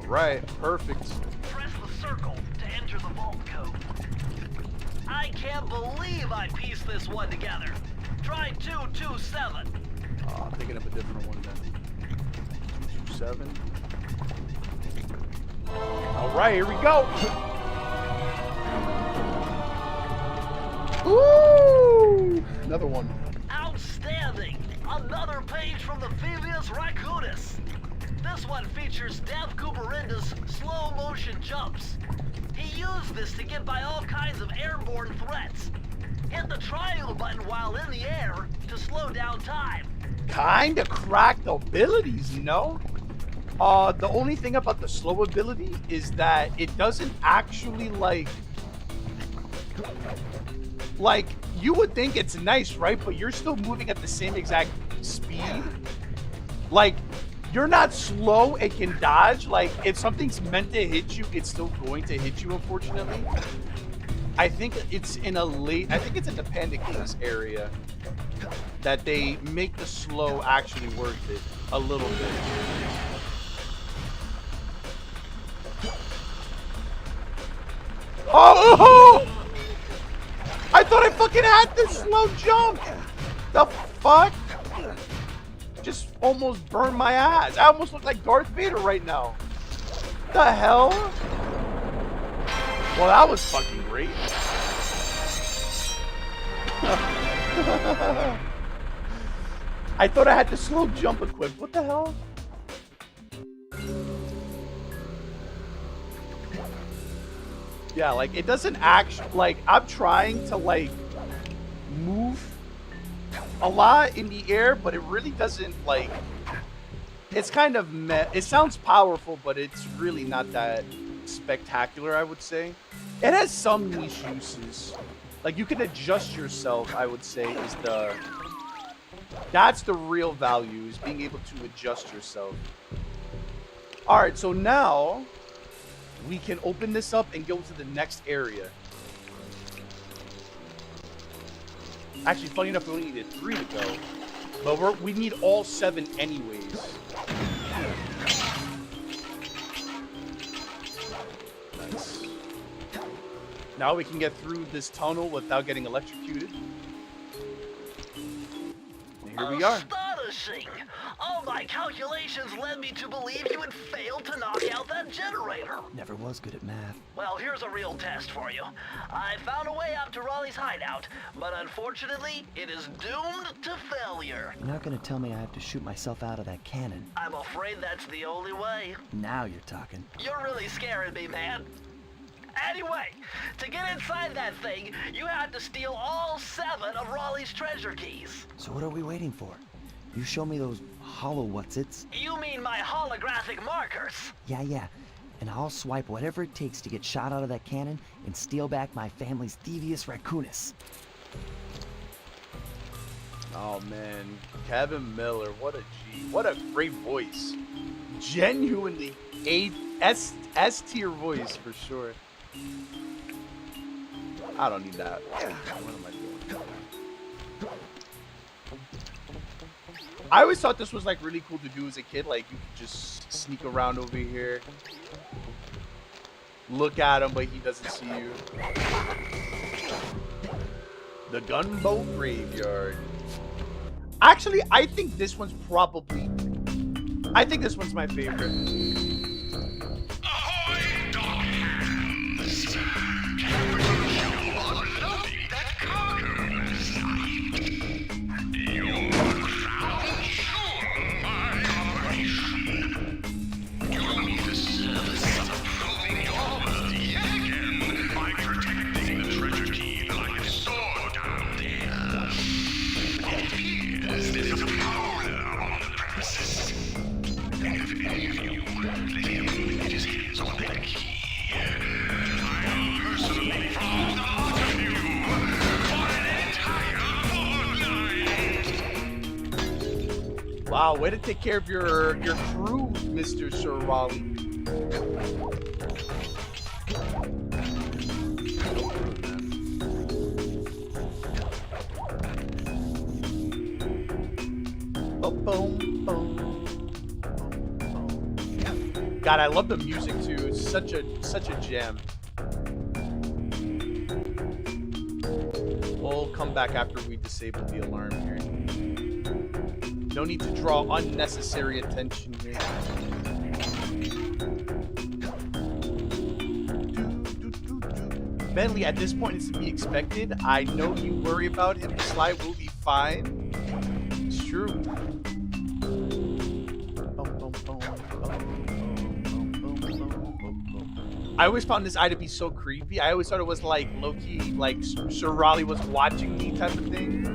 right, perfect. Press the circle to enter the vault code. I can't believe I pieced this one together. Try 227. I'm thinking of a different one then. 227. All right, here we go. Ooh, another one. Outstanding! Another page from the Thievius Raccoonus. This one features Dev Cooperenda's slow motion jumps. He used this to get by all kinds of airborne threats. Hit the triangle button while in the air to slow down time. Kinda cracked abilities, you know? The only thing about the slow ability is that it doesn't actually like you would think it's nice, right? But you're still moving at the same exact speed. Like, you're not slow, it can dodge. Like, if something's meant to hit you, it's still going to hit you, unfortunately. I think it's in the Panda Kings area that they make the slow actually worth it a little bit. Oh! I thought I fucking had this slow jump! The fuck? Just almost burned my ass. I almost look like Darth Vader right now. The hell? Well, that was fucking great. I thought I had the slow jump equipped. What the hell? Yeah, like, it doesn't actually, like, I'm trying to, like, move a lot in the air, but it really doesn't, like, it's kind of it sounds powerful, but it's really not that spectacular, I would say. It has some niche uses. Like, you can adjust yourself, I would say, that's the real value, is being able to adjust yourself. Alright, so now we can open this up and go to the next area. Actually, funny enough, we only needed 3 to go. But we need all 7 anyways. Nice. Now we can get through this tunnel without getting electrocuted. And here we are. Astonishing! All my calculations led me to believe you had failed to knock out that generator. Never was good at math. Well, here's a real test for you. I found a way up to Raleigh's hideout, but unfortunately, it is doomed to failure. You're not gonna tell me I have to shoot myself out of that cannon. I'm afraid that's the only way. Now you're talking. You're really scaring me, man. Anyway, to get inside that thing, you had to steal all 7 of Raleigh's treasure keys. So what are we waiting for? You show me those hollow what's-its? You mean my holographic markers? Yeah. and I'll swipe whatever it takes to get shot out of that cannon and steal back my family's Thievius Raccoonus. Oh man, Kevin Miller, what a G, what a great voice. Genuinely S tier voice for sure. I don't need that. What am I doing? I always thought this was like really cool to do as a kid. Like you could just sneak around over here, look at him, but he doesn't see you. The Gunboat Graveyard. Actually, I think this one's probably. I think this one's my favorite. Ahoy, dog hands! Capital Hill unloading that cargo last night. You'll crown soon my operation. You'll need the service of proving your worth yet again by protecting the treasure key like a sword down there. It appears there's a prowler on the premises. And if any of you let him get his hands on that key, I'll personally flog the lot of you for an entire fortnight. Wow, way to take care of your crew, Mr. Sir Raleigh. Boom, boom. God, I love the music too. It's such a gem. We'll come back after we disable the alarm here. No need to draw unnecessary attention here. Bentley, at this point, it's to be expected. I know you worry about him. The slide will be fine. It's true. I always found this eye to be so creepy. I always thought it was like low-key, like Sir Raleigh was watching me type of thing.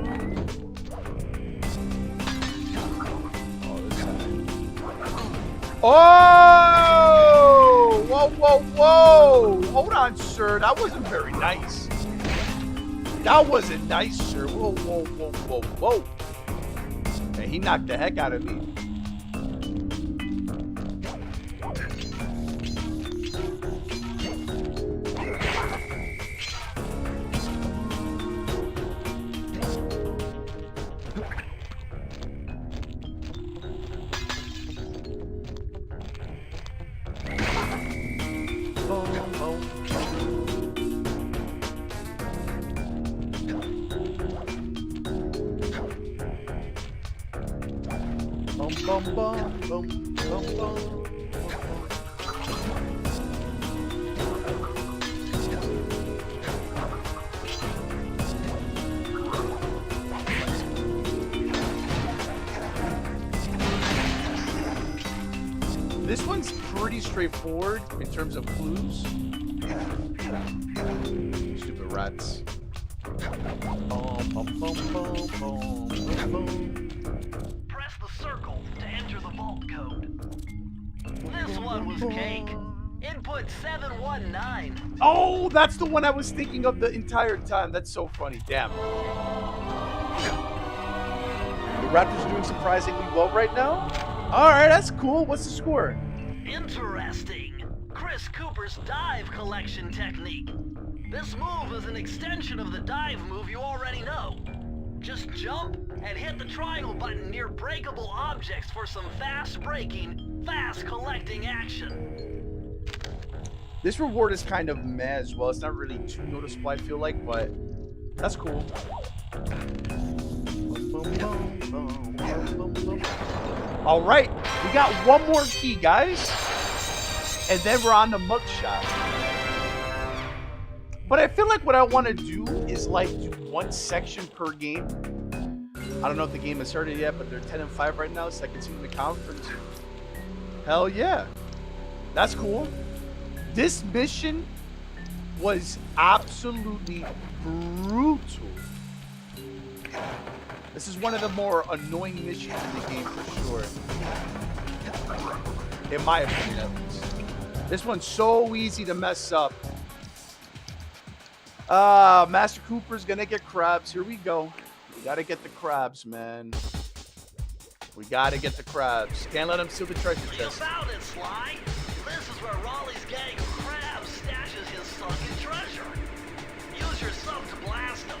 Oh! Whoa, whoa, whoa! Hold on, sir. That wasn't very nice. That wasn't nice, sir. Whoa, whoa, whoa, whoa, whoa. Man, he knocked the heck out of me. Bum, bum, bum, bum, bum. This one's pretty straightforward in terms of clues. Stupid rats. Bum, bum, bum, bum, bum, bum, bum. Press the circle to enter the vault code. This one was cake. Input 719. Oh, that's the one I was thinking of the entire time. That's so funny. Damn. The Raptors are doing surprisingly well right now. All right, that's cool. What's the score? Interesting. Chris Cooper's dive collection technique. This move is an extension of the dive move you already know. Just jump and hit the triangle button near breakable objects for some fast breaking, fast collecting action. This reward is kind of meh as well. It's not really too noticeable, I feel like, but that's cool. All right, we got one more key, guys. And then we're on the mugshot. But I feel like what I want to do is like do one section per game. I don't know if the game has started yet, but they're 10-5 right now, second team in the conference. Hell yeah. That's cool. This mission was absolutely brutal. This is one of the more annoying missions in the game for sure. In my opinion, at least. This one's so easy to mess up. Master Cooper's gonna get crabs. Here we go. We gotta get the crabs, man. We gotta get the crabs. Can't let him steal the treasure You chest. found it, Sly. This is where Raleigh's gang of crabs stashes his sunken treasure. Use your sub to blast him.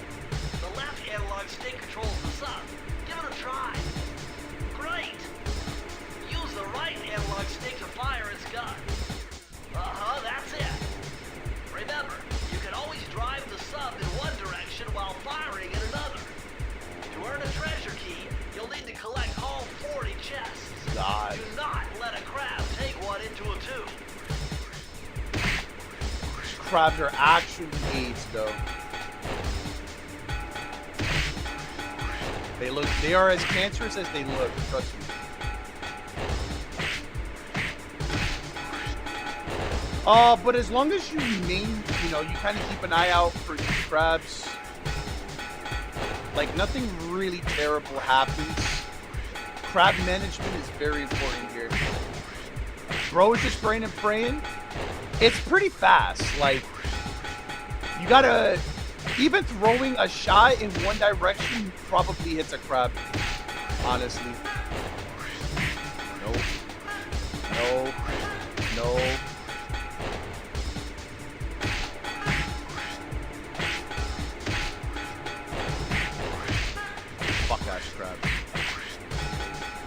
The left analog stick controls the sub. Give it a try. Great. Use the right analog stick to fire its gun. That's it. Remember, you can always drive the sub in one direction while firing in another. To earn a treasure key, you'll need to collect all 40 chests. God. Do not let a crab take one into a tube. Crabs are actually AIDS, though. They are as cancerous as they look, trust me. But as long as you remain, you kind of keep an eye out for these crabs, like nothing really terrible happens. Crab management is very important here. Bro is just spraying and praying. It's pretty fast. Like, you gotta, even throwing a shot in one direction probably hits a crab, honestly. Nope. No. No. Fuck that crab.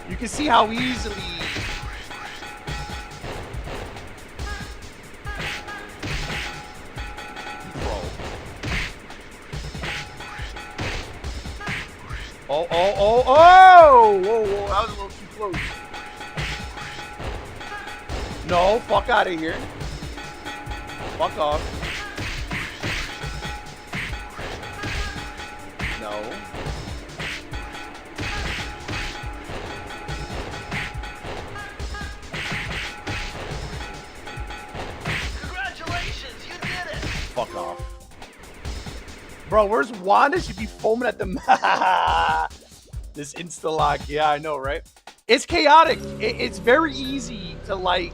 You can see how easily Oh! Whoa, that was a little too close. No, fuck out of here. Fuck off. No. Congratulations, you did it! Fuck off. Bro, where's Wanda? She'd be foaming at the this insta-lock. Yeah, I know, right? It's chaotic. It's very easy to, like,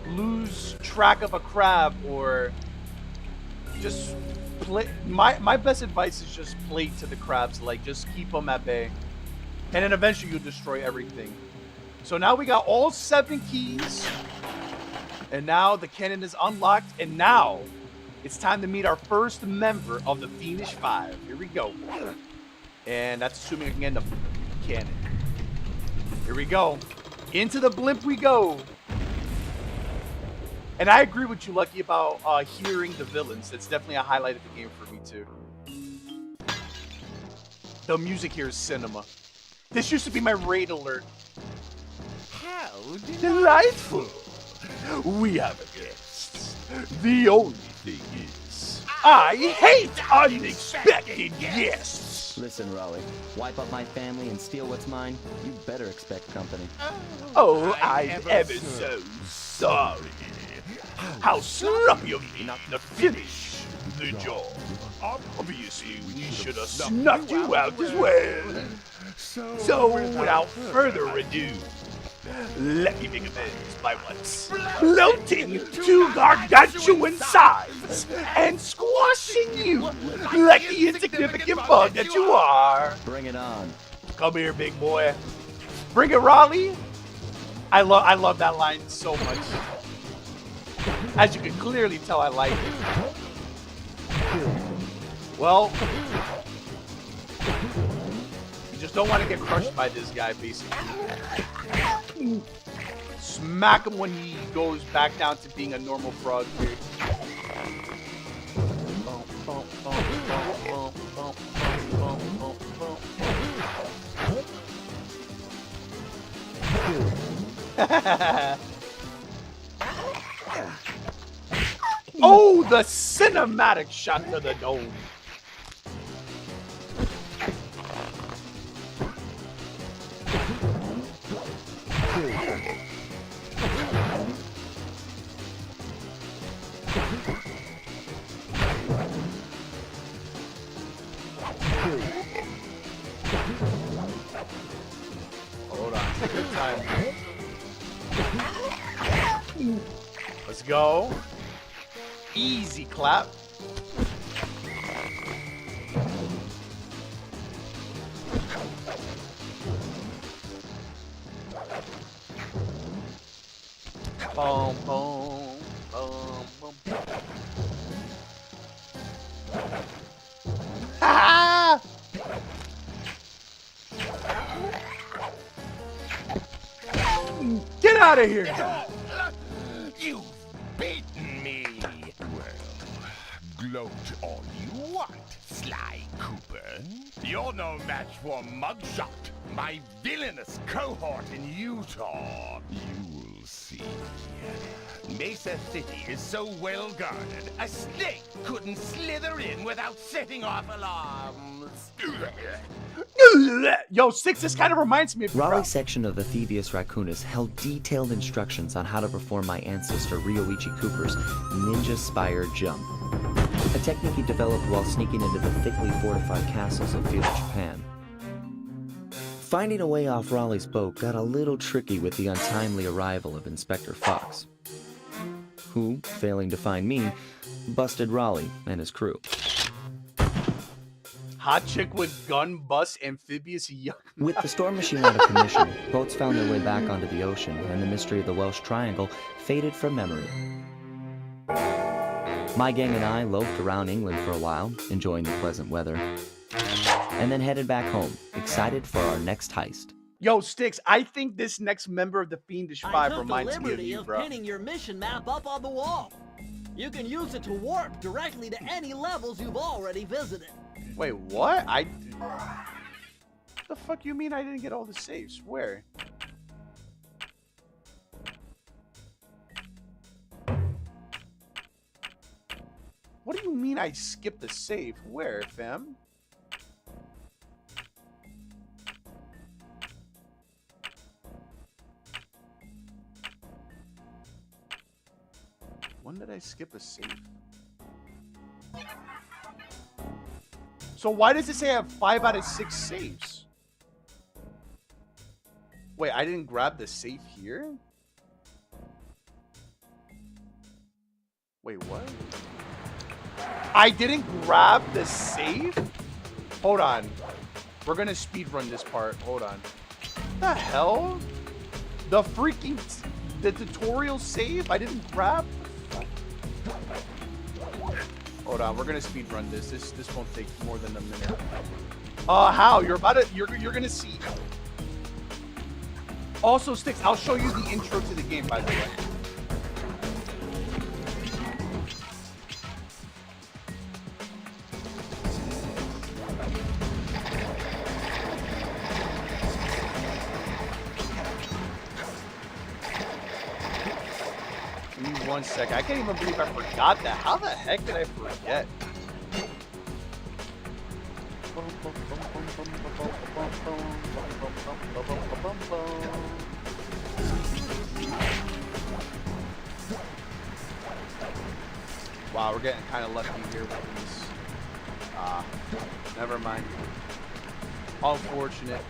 lose track of a crab or just play. My best advice is just play to the crabs. Like, just keep them at bay. And then eventually you'll destroy everything. So now we got all 7 keys. And now the cannon is unlocked. And now it's time to meet our first member of the Fiendish 5. Here we go. And that's assuming I can get the cannon. Here we go. Into the blimp we go. And I agree with you, Lucky, about hearing the villains. It's definitely a highlight of the game for me, too. The music here is cinema. This used to be my raid alert. How Delightful. We have a guest. The only thing is, I hate unexpected guests. Listen, Raleigh, wipe up my family and steal what's mine? You better expect company. Oh, I'm ever so sorry. How sloppy of me not to finish the job. Obviously, we should have snuffed you out as well. So, without further ado, let me make amends by once floating to gargantuan size and squashing you like the insignificant bug that you are. Bring it on. Come here, big boy. Bring it, Raleigh. I love that line so much. As you can clearly tell, I like it. Well, you just don't want to get crushed by this guy, basically. Smack him when he goes back down to being a normal frog here. Oh, the cinematic shot to the dome. Hold on, take your time. Let's go. Easy clap. Boom, boom, boom, boom. Ah! Get out of here! You've beaten me. Well, gloat all you want, Sly Cooper. You're no match for Mugshot, my villainous cohort in Utah. You'll see. Mesa City is so well guarded, a snake couldn't slither in without setting off alarms. Yo, Six, this kind of reminds me of Raleigh's section of the Thievius Raccoonus held detailed instructions on how to perform my ancestor Ryoichi Cooper's Ninja Spire Jump, a technique he developed while sneaking into the thickly fortified castles of feudal Japan. Finding a way off Raleigh's boat got a little tricky with the untimely arrival of Inspector Fox, who, failing to find me, busted Raleigh and his crew. Hot chick with gun bust amphibious yuck. With the storm machine out of commission, boats found their way back onto the ocean, and the mystery of the Welsh Triangle faded from memory. My gang and I loafed around England for a while, enjoying the pleasant weather, and then headed back home, excited for our next heist. Yo, Sticks, I think this next member of the Fiendish Five reminds me of liberty you, of bro. pinning your mission map up on the wall. You can use it to warp directly to any levels you've already visited. Wait, what? What the fuck you mean I didn't get all the saves? Where? What do you mean I skipped the save? Where, fam? When did I skip a save? So why does it say I have 5 out of 6 saves? Wait, I didn't grab the save here? Wait, what? I didn't grab the save? Hold on. We're gonna speedrun this part. Hold on. What the hell? The freaking... the tutorial save? I didn't grab? Hold on, we're gonna speedrun this. This won't take more than a minute. How? You're gonna see. Also, Sticks, I'll show you the intro to the game, by the way. Give me 1 second. I can't even believe I forgot that. How the heck did I forget? Wow, we're getting kind of lucky here with these. Never mind. Unfortunate.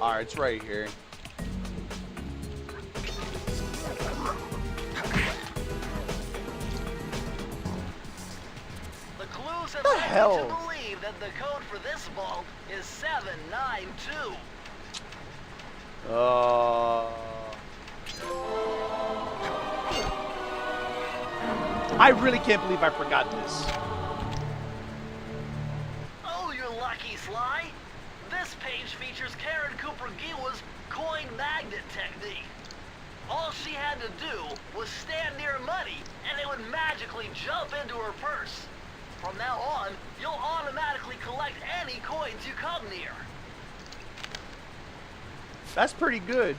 Alright, it's right here. The clues have The led you hell? to believe that the code for this vault is 792. I really can't believe I forgot this. Oh, you're lucky, Sly. This page features Karen Cooper Giwa's coin magnet technique. All she had to do was stand near money, and it would magically jump into her purse. From now on, you'll automatically collect any coins you come near. That's pretty good.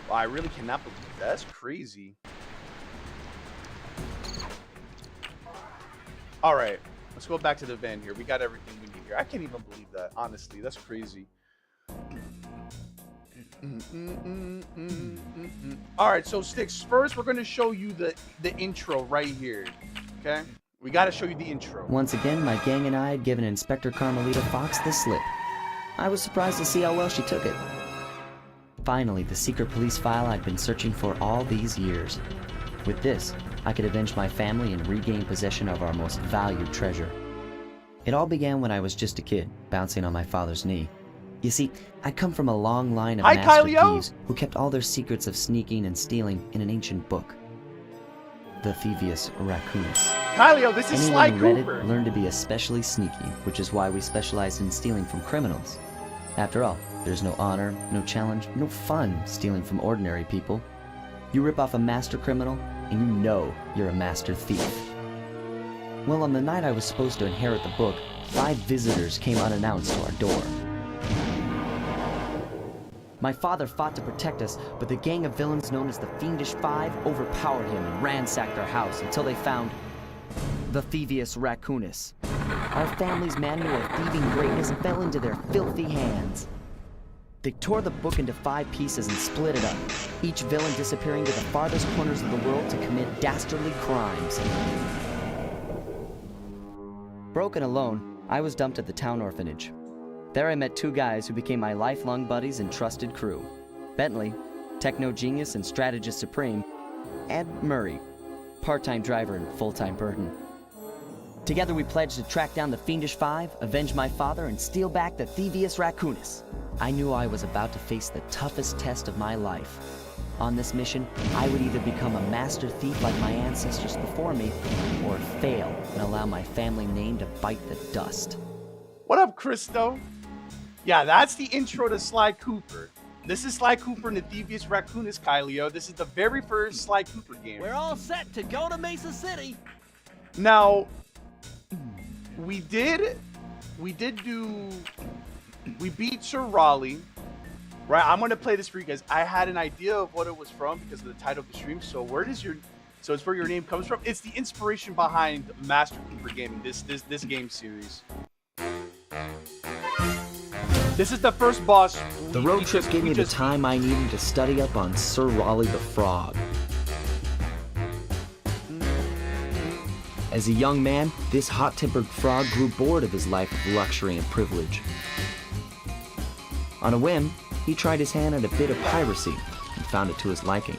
Wow, I really cannot believe that. That's crazy. All right, let's go back to the van here. We got everything we need here. I can't even believe that. Honestly, that's crazy. All right, so Sticks, first we're going to show you the intro right here. Okay? We got to show you the intro. Once again, my gang and I had given Inspector Carmelita Fox the slip. I was surprised to see how well she took it. Finally, the secret police file I'd been searching for all these years. With this, I could avenge my family and regain possession of our most valued treasure. It all began when I was just a kid, bouncing on my father's knee. You see, I come from a long line of master thieves who kept all their secrets of sneaking and stealing in an ancient book. The Thievius Raccoonus. Kylio, this is Sly Anyone who read Cooper. it learned to be especially sneaky, which is why we specialize in stealing from criminals. After all, there's no honor, no challenge, no fun stealing from ordinary people. You rip off a master criminal, and you know you're a master thief. Well, on the night I was supposed to inherit the book, 5 visitors came unannounced to our door. My father fought to protect us, but the gang of villains known as the Fiendish Five overpowered him and ransacked our house until they found the Thievius Raccoonus. Our family's manual of thieving greatness fell into their filthy hands. They tore the book into 5 pieces and split it up, each villain disappearing to the farthest corners of the world to commit dastardly crimes. Broken alone, I was dumped at the town orphanage. There I met 2 guys who became my lifelong buddies and trusted crew. Bentley, techno genius and strategist supreme, and Murray, part-time driver and full-time burden. Together we pledged to track down the Fiendish Five, avenge my father, and steal back the Thievius Raccoonus. I knew I was about to face the toughest test of my life. On this mission, I would either become a master thief like my ancestors before me, or fail and allow my family name to bite the dust. What up, Christo? Yeah, that's the intro to Sly Cooper. This is Sly Cooper and the Thievius Raccoonus, Kylio. This is the very first Sly Cooper game. We're all set to go to Mesa City. Now, we beat Sir Raleigh, right? I'm gonna play this for you guys. I had an idea of what it was from because of the title of the stream. So it's where your name comes from. It's the inspiration behind Master Cooper Gaming, this game series. This is the first boss. The road trip gave me the time I needed to study up on Sir Raleigh the Frog. As a young man, this hot-tempered frog grew bored of his life of luxury and privilege. On a whim, he tried his hand at a bit of piracy and found it to his liking.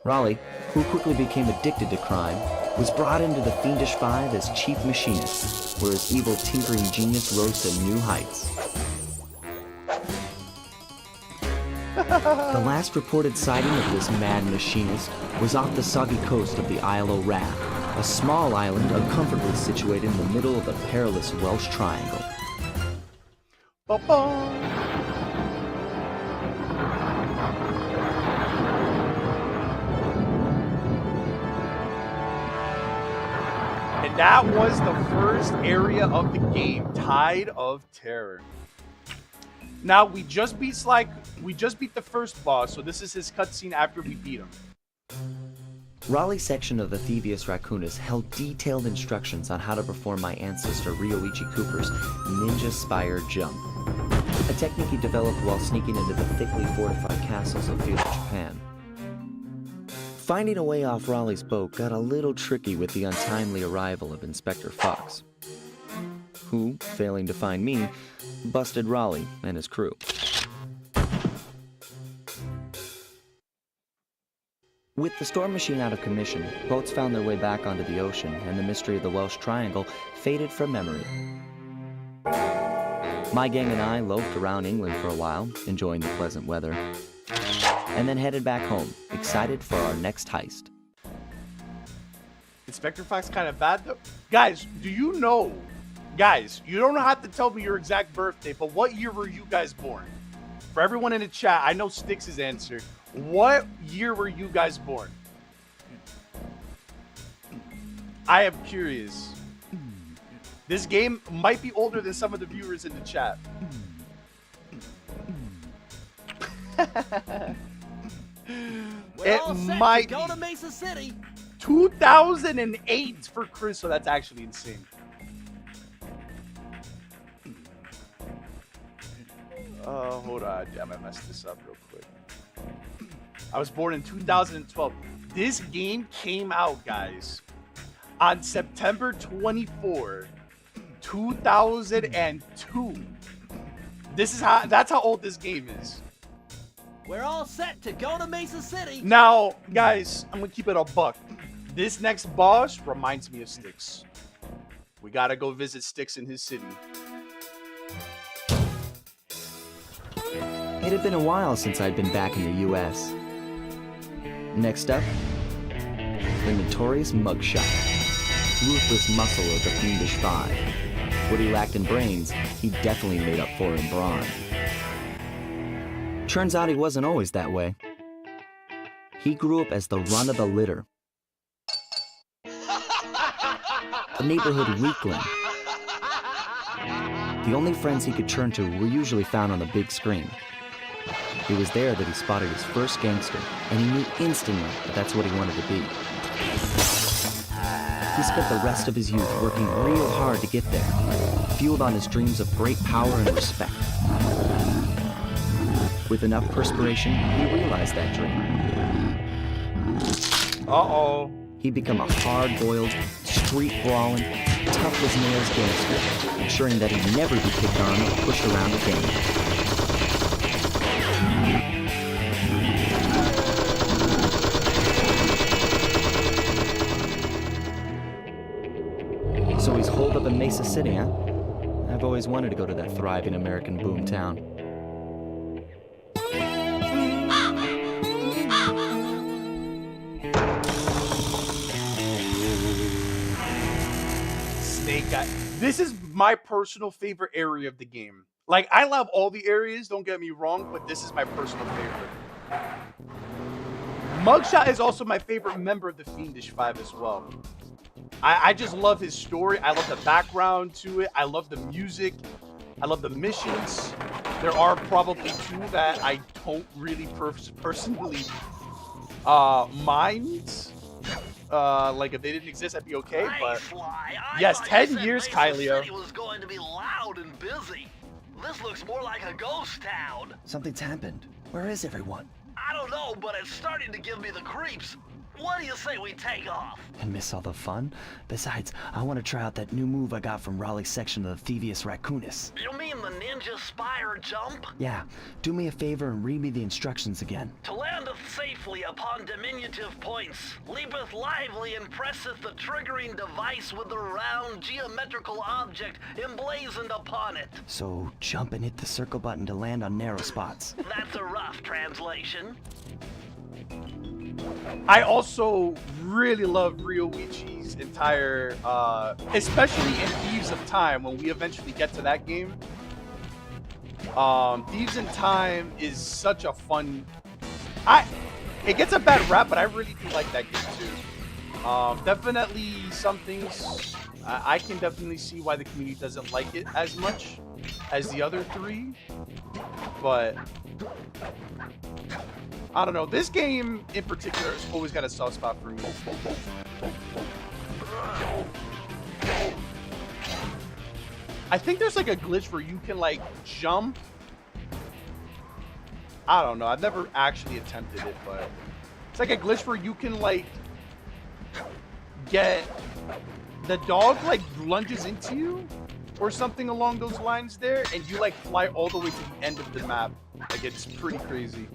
Raleigh, who quickly became addicted to crime, was brought into the Fiendish Five as chief machinist, where his evil tinkering genius rose to new heights. The last reported sighting of this mad machinist was off the soggy coast of the Isle o' Wrath, a small island uncomfortably situated in the middle of the perilous Welsh Triangle. And that was the first area of the game, Tide of Terror. Now we just beat the first boss, so this is his cutscene after we beat him. Raleigh's section of the Thievius Raccoonus held detailed instructions on how to perform my ancestor Ryoichi Cooper's Ninja Spire Jump, a technique he developed while sneaking into the thickly fortified castles of feudal Japan. Finding a way off Raleigh's boat got a little tricky with the untimely arrival of Inspector Fox, who, failing to find me, busted Raleigh and his crew. With the storm machine out of commission, boats found their way back onto the ocean, and the mystery of the Welsh Triangle faded from memory. My gang and I loafed around England for a while, enjoying the pleasant weather, and then headed back home, excited for our next heist. Inspector Fox kind of bad though. Guys, you don't have to tell me your exact birthday, but what year were you guys born? For everyone in the chat, I know Styx's answer. What year were you guys born? I am curious. This game might be older than some of the viewers in the chat. It might go to Mesa City. 2008 for Chris, so that's actually insane. Hold on. Damn, I messed this up real quick. I was born in 2012. This game came out, guys, on September 24, 2002. That's how old this game is. We're all set to go to Mesa City. Now, guys, I'm gonna keep it a buck. This next boss reminds me of Styx. We gotta go visit Styx in his city. It had been a while since I'd been back in the US. Next up, the notorious mugshot. Ruthless muscle of the Fiendish Five. What he lacked in brains, he definitely made up for in brawn. Turns out he wasn't always that way. He grew up as the run of the litter. A neighborhood weakling. The only friends he could turn to were usually found on the big screen. It was there that he spotted his first gangster, and he knew instantly that that's what he wanted to be. He spent the rest of his youth working real hard to get there, fueled on his dreams of great power and respect. With enough perspiration, he realized that dream. Uh-oh. He'd become a hard-boiled, street-brawling, tough-as-nails gangster, ensuring that he'd never be picked on or pushed around again. So he's holed up in Mesa City, huh? I've always wanted to go to that thriving American boomtown. Snake Guy. This is my personal favorite area of the game. Like, I love all the areas, don't get me wrong, but this is my personal favorite. Mugshot is also my favorite member of the Fiendish Five as well. I just love his story. I love the background to it. I love the music. I love the missions. There are probably two that I don't really personally mind. Like, if they didn't exist, I'd be okay. But yes, 10 years, Kylio. City was going to be loud and busy. This looks more like a ghost town. Something's happened. Where is everyone? I don't know, but it's starting to give me the creeps. What do you say we take off? And miss all the fun? Besides, I want to try out that new move I got from Raleigh's section of the Thievius Raccoonus. You mean the ninja spire jump? Yeah, do me a favor and read me the instructions again. To landeth safely upon diminutive points, leapeth lively and presseth the triggering device with the round geometrical object emblazoned upon it. So jump and hit the circle button to land on narrow spots. That's a rough translation. I also really love Ryoichi's entire, especially in Thieves of Time, when we eventually get to that game. Thieves in Time is such a fun... It gets a bad rap, but I really do like that game too. Definitely some things, I can definitely see why the community doesn't like it as much as the other three, but... I don't know. This game in particular has always got a soft spot for me. I think there's like a glitch where you can like jump. I don't know. I've never actually attempted it, but it's like a glitch where you can like get the dog like lunges into you or something along those lines there, and you like fly all the way to the end of the map. Like, it's pretty crazy.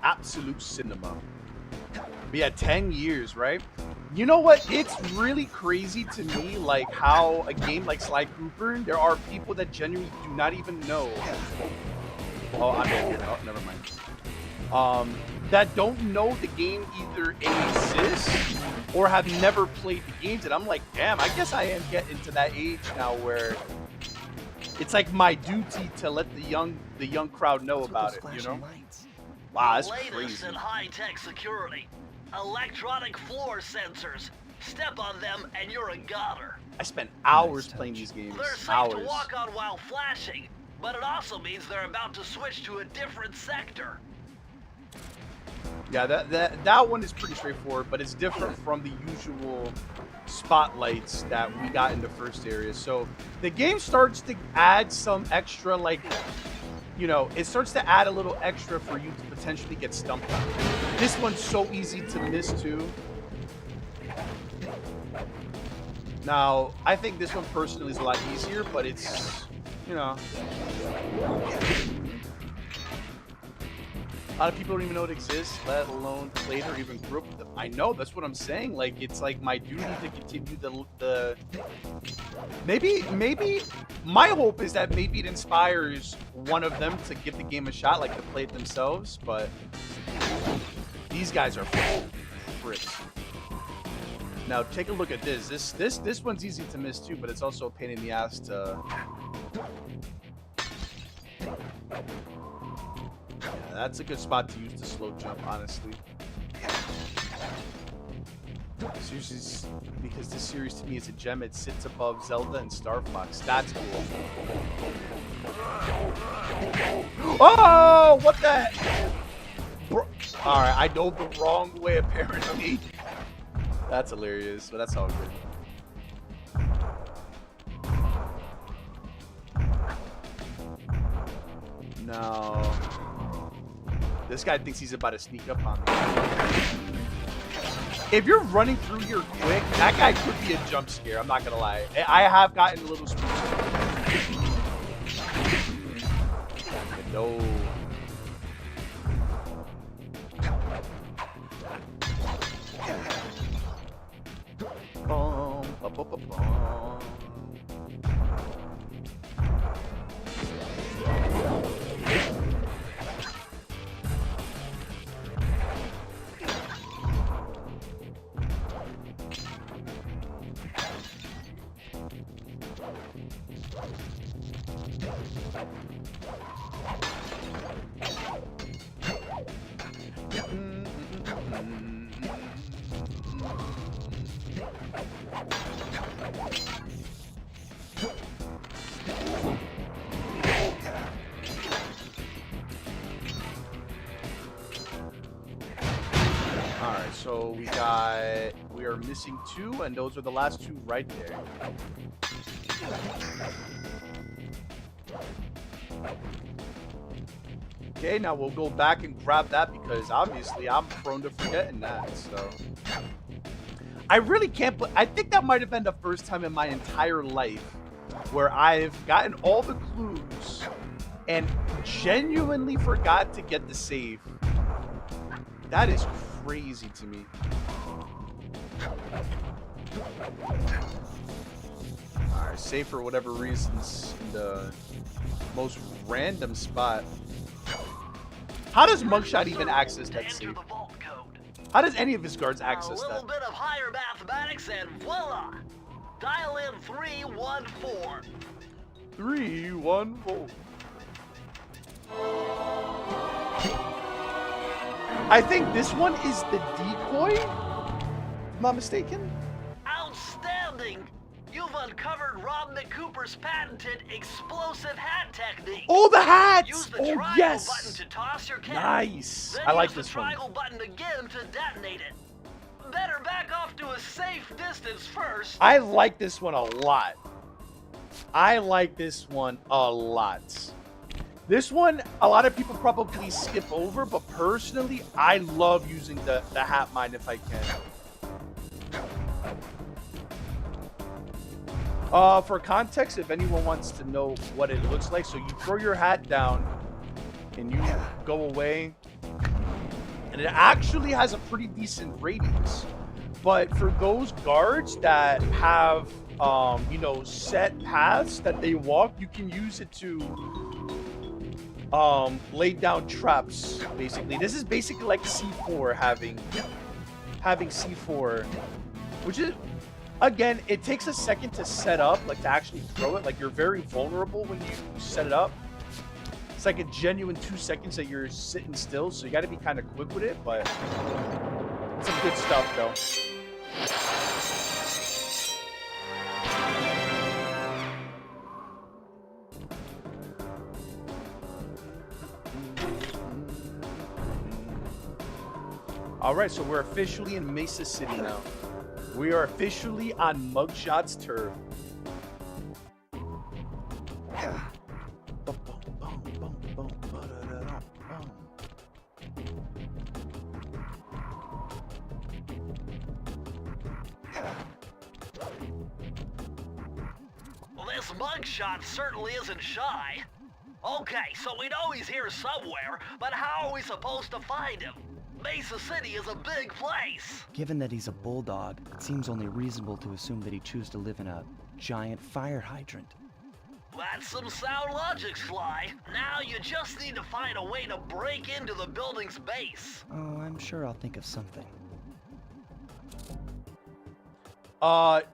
Absolute cinema. We had 10 years, right? You know what? It's really crazy to me, like, how a game like Sly Cooper, there are people that genuinely do not even know. Oh, I'm here. Oh, never mind. That don't know the game either exists or have never played the games, and I'm like, damn, I guess I am getting to that age now where it's like my duty to let the young crowd know about it, you know? Wow, that's latest crazy. in high-tech security. Electronic floor sensors. Step on them and you're a goner. I spent hours playing these games. They're safe Hours. to walk on while flashing, but it also means they're about to switch to a different sector. Yeah, that one is pretty straightforward, but it's different from the usual spotlights that we got in the first area. So the game starts to add some extra like you know, it starts to add a little extra for you to potentially get stumped on. This one's so easy to miss too. Now, I think this one personally is a lot easier, but it's, you know, a lot of people don't even know it exists, let alone played or even grew up with them. I know, that's what I'm saying. Like, it's like my duty to continue the maybe my hope is that maybe it inspires one of them to give the game a shot, like to play it themselves, but these guys are bricks. Now take a look at this. This one's easy to miss too, but it's also a pain in the ass to. Yeah, that's a good spot to use the slow jump, honestly. Seriously, because this series to me is a gem. It sits above Zelda and Star Fox. That's cool. Oh, what the? All right, I know the wrong way apparently. That's hilarious, but that's all good. No. This guy thinks he's about to sneak up on me. If you're running through here quick, that guy could be a jump scare. I'm not gonna lie. I have gotten a little spooked. No. So we are missing 2, and those are the last 2 right there. Okay, now we'll go back and grab that because obviously I'm prone to forgetting that. So I really can't. I think that might have been the first time in my entire life where I've gotten all the clues and genuinely forgot to get the save. That is crazy to me. Alright, save for whatever reasons in the most random spot. How does Mugshot even access that save? How does any of his guards access that? A little bit of higher mathematics and voila! Dial in 314. 314. I think this one is the decoy, if I'm not mistaken. Outstanding! You've uncovered Rob McCooper's patented explosive hat technique. Oh, the hats! Use the Oh, triangle yes! button to toss your cannon. Nice. Then I like use this the one. triangle button again to detonate it. Better back off to a safe distance first. I like this one a lot. I like this one a lot. This one, a lot of people probably skip over, but personally, I love using the hat mine if I can. For context, if anyone wants to know what it looks like, so you throw your hat down and you go away, and it actually has a pretty decent radius. But for those guards that have, you know, set paths that they walk, you can use it to lay down traps, basically. This is basically like C4 having C4, which is, again, it takes a second to set up, like to actually throw it. Like, you're very vulnerable when you set it up. It's like a genuine 2 seconds that you're sitting still, so you got to be kind of quick with it, but some good stuff though. All right, so we're officially in Mesa City now. We are officially on Mugshot's turf. this mugshot certainly isn't shy. Okay, so we know he's here somewhere, but how are we supposed to find him? Mesa City is a big place. Given that he's a bulldog, it seems only reasonable to assume that he'd choose to live in a giant fire hydrant. That's some sound logic, Sly. Now you just need to find a way to break into the building's base. Oh, I'm sure I'll think of something.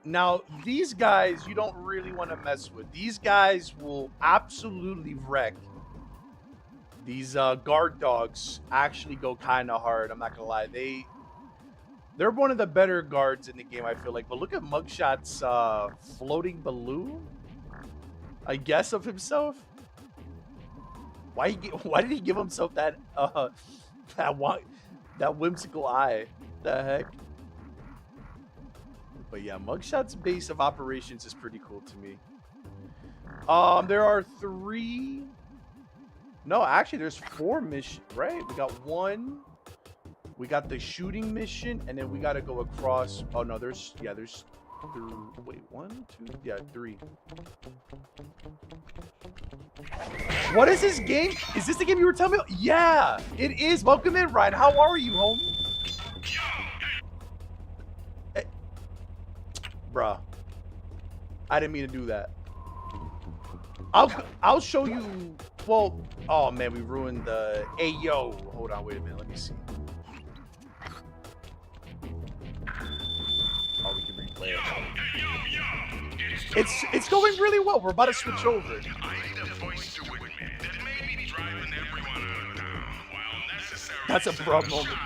Now, these guys you don't really want to mess with. These guys will absolutely wreck. These guard dogs actually go kind of hard. I'm not gonna lie. They're one of the better guards in the game, I feel like. But look at Mugshot's floating balloon, I guess, of himself. Why did he give himself that that whimsical eye? The heck? But yeah, Mugshot's base of operations is pretty cool to me. There are 3. No, actually, there's 4 missions, right? We got 1. We got the shooting mission, and then we got to go across. Oh no, there's 3. Wait, 1, 2, yeah, 3. What is this game? Is this the game you were telling me? Yeah, it is. Welcome in, Ryan. How are you, homie? Hey. Bruh, I didn't mean to do that. I'll show you. Well, oh man, we ruined the. Hey yo, hold on, wait a minute. Let me see. Oh, we can replay it. It's going really well. We're about to switch over. I need a voice to admit that maybe driving everyone out of town, while necessary, That's a bro moment.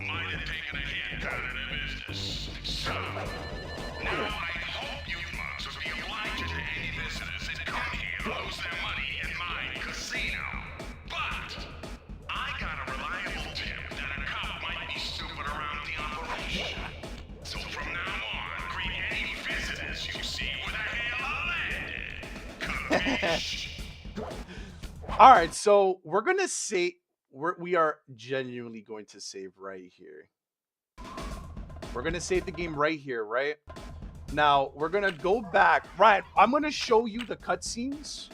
might have taken a hit out of their business. So, now I hope you must be obliged to any visitors that come here lose their money in my casino. But I got a reliable tip that a cop might be stupid around the operation. So from now on, greet any visitors you see with a hail of lead. All right, so we're gonna save. We are genuinely going to save right here. We're gonna save the game right here, right? Now we're gonna go back. Right, I'm gonna show you the cutscenes,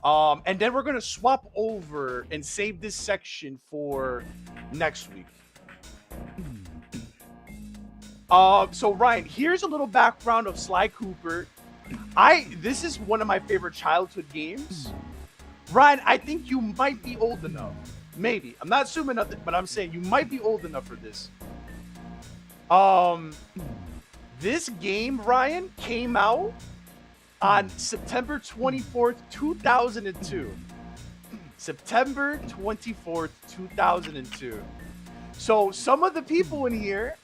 and then we're gonna swap over and save this section for next week. So Ryan, here's a little background of Sly Cooper. This is one of my favorite childhood games. Ryan, I think you might be old enough. Maybe. I'm not assuming nothing, but I'm saying you might be old enough for this. This game, Ryan, came out on September 24th, 2002. September 24th, 2002. So some of the people in here,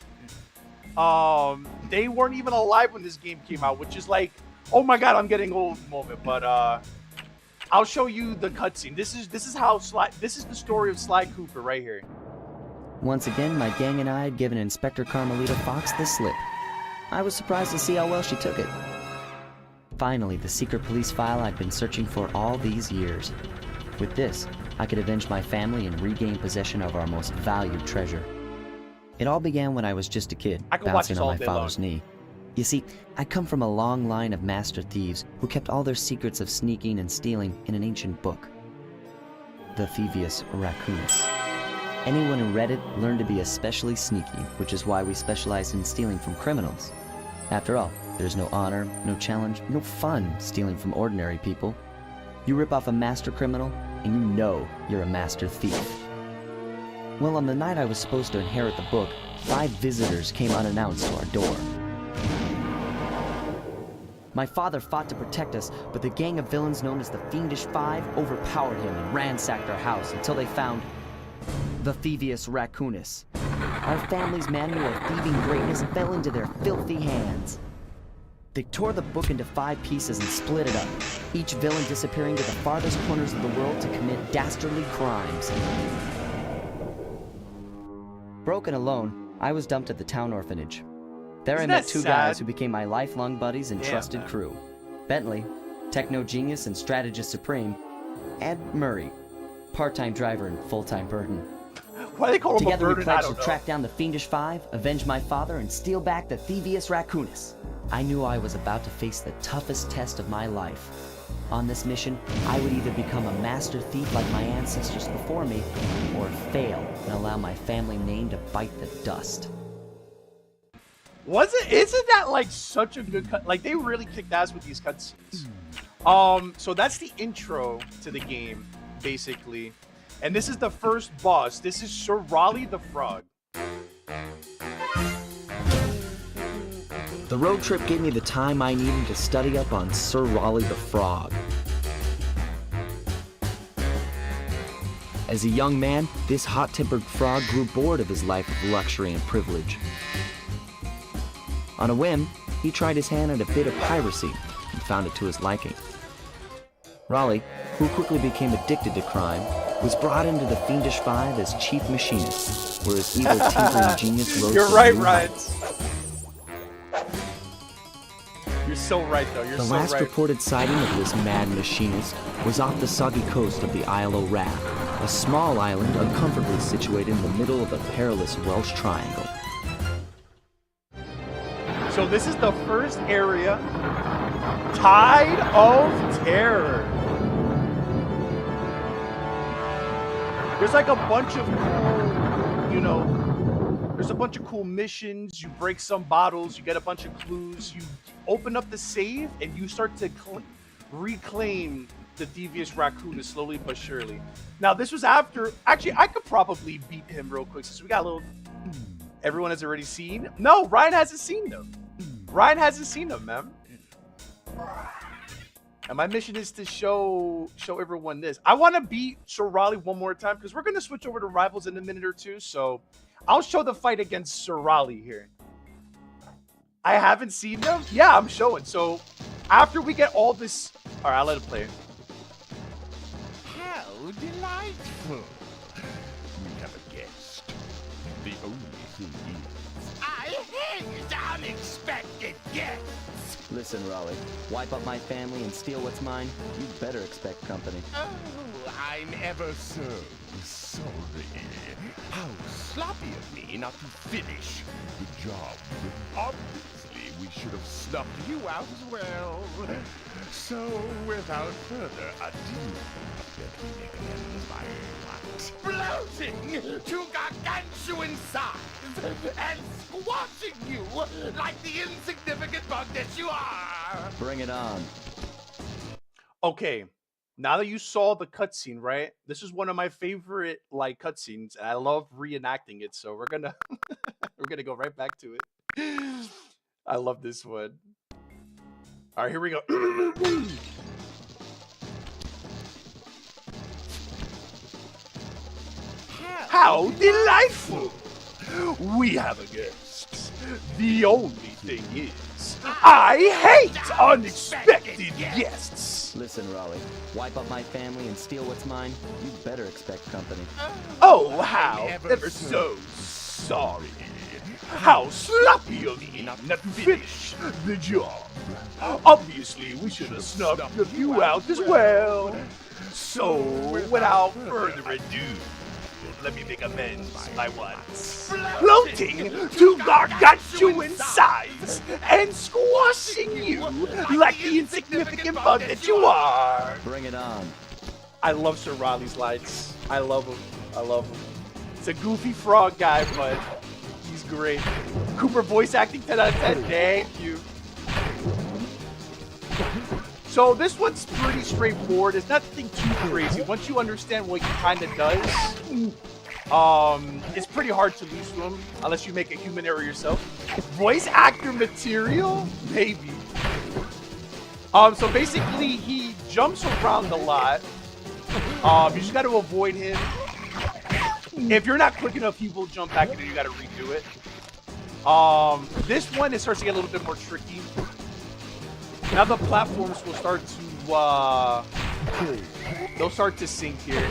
they weren't even alive when this game came out, which is like, oh my god, I'm getting old moment. But I'll show you the cutscene. This is the story of Sly Cooper right here. Once again, my gang and I had given Inspector Carmelita Fox the slip. I was surprised to see how well she took it. Finally, the secret police file I'd been searching for all these years. With this, I could avenge my family and regain possession of our most valued treasure. It all began when I was just a kid, bouncing on my father's knee. You see, I come from a long line of master thieves who kept all their secrets of sneaking and stealing in an ancient book. The Thievius Raccoonus. Anyone who read it learned to be especially sneaky, which is why we specialize in stealing from criminals. After all, there's no honor, no challenge, no fun stealing from ordinary people. You rip off a master criminal, and you know you're a master thief. Well, on the night I was supposed to inherit the book, 5 visitors came unannounced to our door. My father fought to protect us, but the gang of villains known as the Fiendish Five overpowered him and ransacked our house until they found the Thievius Raccoonus. Our family's manual of thieving greatness fell into their filthy hands. They tore the book into 5 pieces and split it up, each villain disappearing to the farthest corners of the world to commit dastardly crimes. Broken alone, I was dumped at the town orphanage. There I met 2 guys who became my lifelong buddies and trusted crew. Bentley, techno genius and strategist supreme, and Murray, part-time driver and full-time burden. Why do they call him a burden? Together we pledged to track down the Fiendish Five, avenge my father, and steal back the Thievius Raccoonus. I knew I was about to face the toughest test of my life. On this mission, I would either become a master thief like my ancestors before me, or fail and allow my family name to bite the dust. Isn't that like such a good cut? Like, they really kicked ass with these cutscenes. So that's the intro to the game, basically. And this is the first boss. This is Sir Raleigh the Frog. The road trip gave me the time I needed to study up on Sir Raleigh the Frog. As a young man, this hot-tempered frog grew bored of his life of luxury and privilege. On a whim, he tried his hand at a bit of piracy and found it to his liking. Raleigh, who quickly became addicted to crime, was brought into the Fiendish Five as chief machinist, where his evil tinkering genius rose You're to right, new Ryan. heights. You're so right, though. You're The so last right. reported sighting of this mad machinist was off the soggy coast of the Isle o' Wrath, a small island uncomfortably situated in the middle of the perilous Welsh Triangle. So this is the first area. Tide of Terror. There's like a bunch of cool, you know, there's a bunch of cool missions. You break some bottles, you get a bunch of clues, you open up the save, and you start to reclaim the Thievius Raccoonus slowly but surely. Now, this was after, actually, I could probably beat him real quick since we got a little, everyone has already seen. No, Ryan hasn't seen them. Ryan hasn't seen them, man. And my mission is to show everyone this. I want to beat Sir Raleigh one more time because we're going to switch over to Rivals in a minute or two. So I'll show the fight against Sir Raleigh here. I haven't seen them. Yeah, I'm showing. So after we get all this... All right, I'll let it play. How delightful. We have a guest. The only thing is, I hate unexpected guests. Listen, Raleigh, wipe up my family and steal what's mine? You'd better expect company. Oh, I'm ever so sorry. How sloppy of me not to finish the job. Obviously, we should have snuffed you out as well. So, without further ado, let me make an end of my bloating to gargantuan size and squashing you like the insignificant bug that you are. Bring it on. Okay, now that you saw the cutscene, right? This is one of my favorite like cutscenes, and I love reenacting it. So we're gonna go right back to it. I love this one. All right, here we go. How delightful! We have a guest. The only thing is, I hate unexpected guests. Listen, Raleigh, wipe up my family and steal what's mine? You'd better expect company. Oh, how ever so sorry. How sloppy of me not to finish the job. Obviously, we should have snuffed you out as well. So, without further ado, let me make amends by what? Floating to gargantuan size and squashing you like the insignificant bug that you are. Bring it on. I love Sir Raleigh's lights. I love him. I love him. It's a goofy frog guy, but he's great. Cooper voice acting 10 out of 10. Thank you. So this one's pretty straightforward. It's nothing too crazy. Once you understand what he kind of does, it's pretty hard to lose to him unless you make a human error yourself. Voice actor material? Maybe. So basically, he jumps around a lot. You just got to avoid him. If you're not quick enough, he will jump back and then you got to redo it. This one, it starts to get a little bit more tricky. Now the platforms will start to, they'll start to sink here.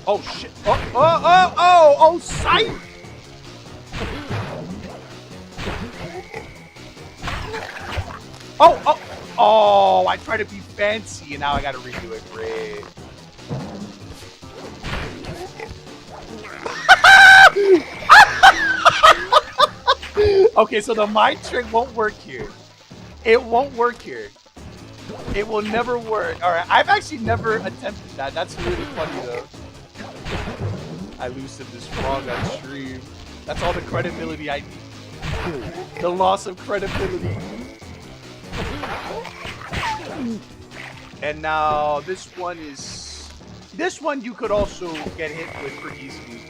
Oh shit! Oh! Sight! Oh! I tried to be fancy and now I gotta redo it. Great. Okay, so the mind trick won't work here. It won't work here. It will never work. All right, I've actually never attempted that. That's really funny though. I loosened this frog on stream. That's all the credibility I need. The loss of credibility. And now this one you could also get hit with pretty easily.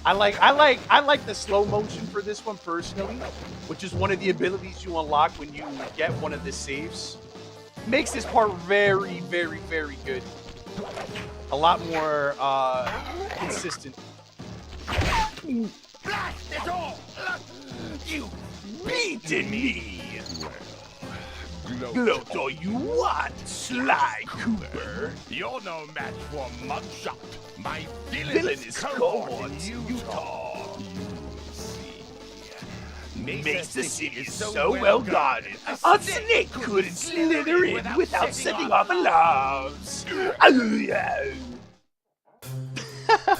I like the slow motion for this one personally, which is one of the abilities you unlock when you get one of the saves. Makes this part very, very, very good. A lot more consistent. Blast it all! You beaten me! Gloat all you want, Sly Cooper. You're no match for Mugshot, my villainous cohort in Utah. Mesa City is so well guarded, a snake couldn't slither in without setting off alarms.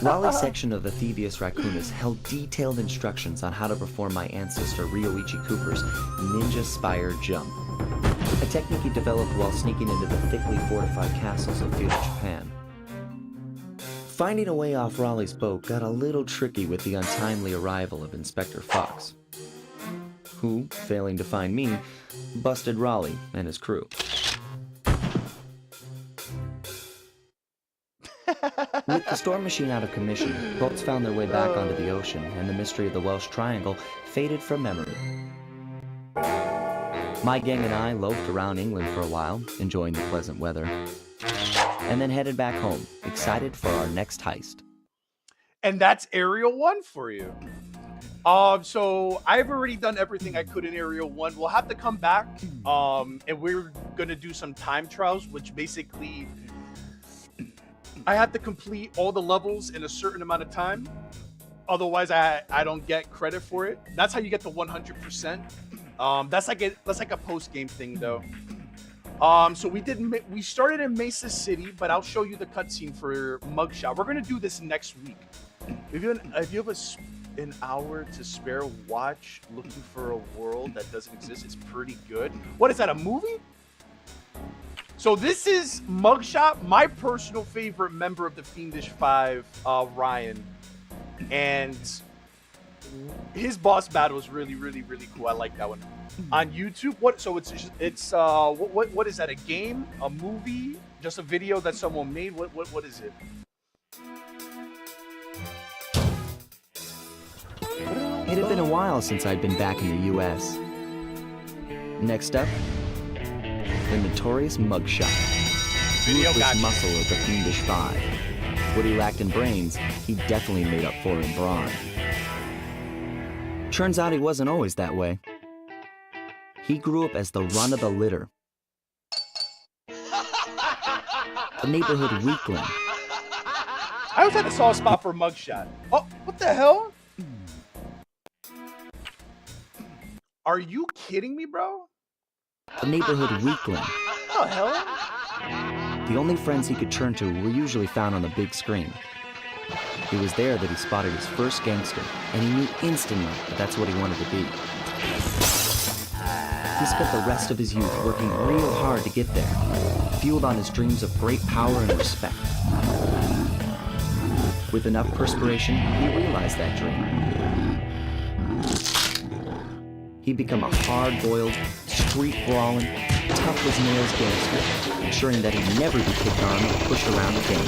Raleigh's section of the Thievius Raccoonus held detailed instructions on how to perform my ancestor Ryoichi Cooper's Ninja Spire Jump, a technique he developed while sneaking into the thickly fortified castles of feudal Japan. Finding a way off Raleigh's boat got a little tricky with the untimely arrival of Inspector Fox, who, failing to find me, busted Raleigh and his crew. With the storm machine out of commission, boats found their way back onto the ocean, and the mystery of the Welsh Triangle faded from memory. My gang and I loafed around England for a while, enjoying the pleasant weather, and then headed back home, excited for our next heist. And that's Area 1 for you. So I've already done everything I could in Area 1. We'll have to come back, and we're gonna do some time trials, which basically I have to complete all the levels in a certain amount of time. Otherwise, I don't get credit for it. That's how you get the 100%. That's like a post-game thing though. So we started in Mesa City, but I'll show you the cutscene for Mugshot. We're gonna do this next week. If you have an hour to spare, watch Looking for a World That Doesn't Exist. It's pretty good. What is that, a movie? So this is Mugshot, my personal favorite member of the Fiendish Five, Ryan, and his boss battle is really, really, really cool. I like that one. On YouTube, what is that? A game, a movie, just a video that someone made? What is it? It had been a while since I'd been back in the U.S. Next up, the notorious Mugshot, ruthless muscle of the Fiendish Five. What he lacked in brains, he definitely made up for in brawn. Turns out he wasn't always that way. He grew up as the run of the litter, a neighborhood weakling. I always had a soft spot for Mugshot. Oh, what the hell? Are you kidding me, bro? A neighborhood weakling. What the hell? The only friends he could turn to were usually found on the big screen. It was there that he spotted his first gangster, and he knew instantly that that's what he wanted to be. He spent the rest of his youth working real hard to get there, fueled on his dreams of great power and respect. With enough perspiration, he realized that dream. He'd become a hard-boiled, street-brawling, tough-as-nails gangster, ensuring that he'd never be kicked on or pushed around again.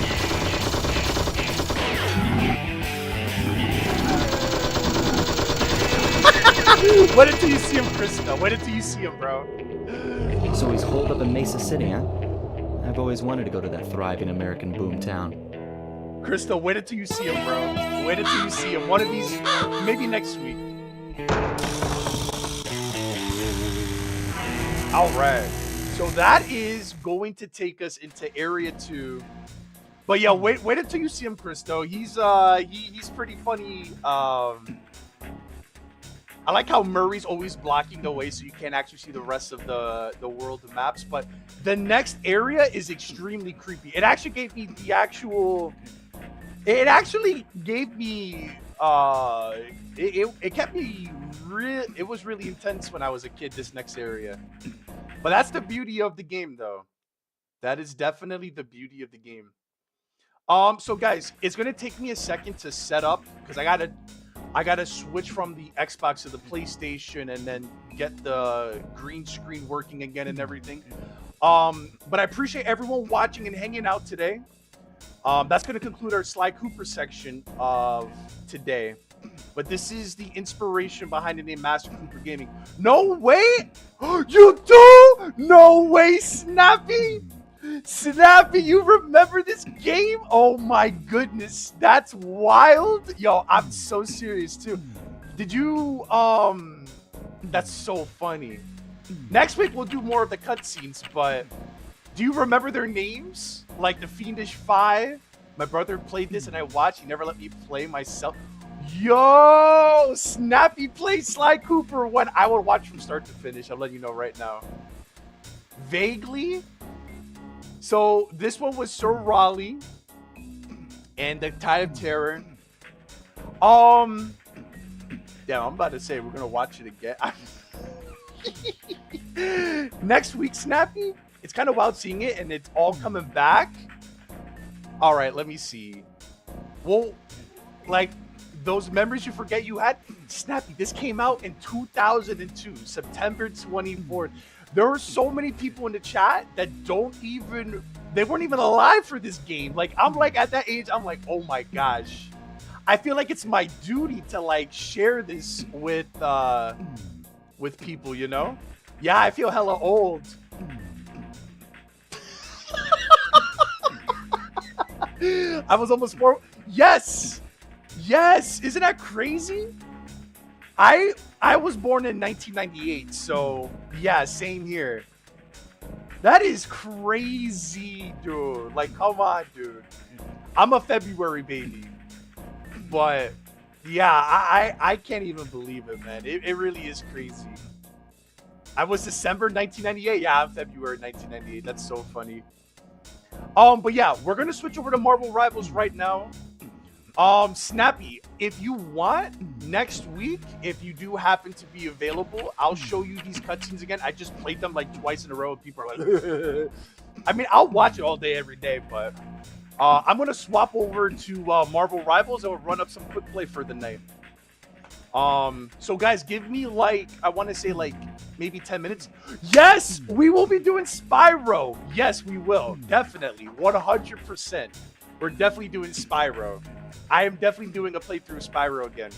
Wait until you see him, Krista. Wait until you see him, bro. So he's holed up in Mesa City, huh? I've always wanted to go to that thriving American boomtown. Krista, wait until you see him, bro. Wait until you see him. One of these, maybe next week. All right. So that is going to take us into Area 2. But yeah, wait until you see him, Christo. He's pretty funny. I like how Murray's always blocking the way so you can't actually see the rest of the world maps. But the next area is extremely creepy. It actually gave me the actual It actually gave me it kept me it was really intense when I was a kid, this next area. But that's the beauty of the game though. That is definitely the beauty of the game. So guys, it's gonna take me a second to set up because I gotta switch from the Xbox to the PlayStation and then get the green screen working again and everything. But I appreciate everyone watching and hanging out today. That's gonna conclude our Sly Cooper section of today. But this is the inspiration behind the name Master Cooper Gaming. No way! You do? No way, Snappy! Snappy, you remember this game? Oh my goodness, that's wild. Yo, I'm so serious too. Did you, that's so funny. Next week we'll do more of the cutscenes, but do you remember their names? Like the Fiendish 5? My brother played this and I watched. He never let me play myself. Yo, Snappy played Sly Cooper when I would watch from start to finish. I'm letting you know right now. Vaguely. So this one was Sir Raleigh and the Tide of Terror. Damn, I'm about to say we're gonna watch it again. Next week, Snappy. It's kind of wild seeing it and it's all coming back. All right, let me see. Well, like those memories you forget you had. Snappy, this came out in 2002, September 24th. There were so many people in the chat that they weren't even alive for this game. Like, I'm like, at that age, I'm like, oh my gosh. I feel like it's my duty to like share this with people, you know? Yeah, I feel hella old. I was almost 4. Yes! Yes! Isn't that crazy? I was born in 1998, so yeah, same here. That is crazy, dude. Like, come on, dude. I'm a February baby. But yeah, I can't even believe it, man. It really is crazy. I was December 1998. Yeah, I'm February 1998. That's so funny. But yeah, we're gonna switch over to Marvel Rivals right now. Snappy, if you want, next week, if you do happen to be available, I'll show you these cutscenes again. I just played them like twice in a row. People are like, I mean, I'll watch it all day, every day, but I'm gonna swap over to Marvel Rivals and we'll run up some quick play for the night. So guys, give me like, I want to say like maybe 10 minutes. Yes, we will be doing Spyro. Yes, we will. Definitely. 100%. We're definitely doing Spyro. I am definitely doing a playthrough of Spyro again.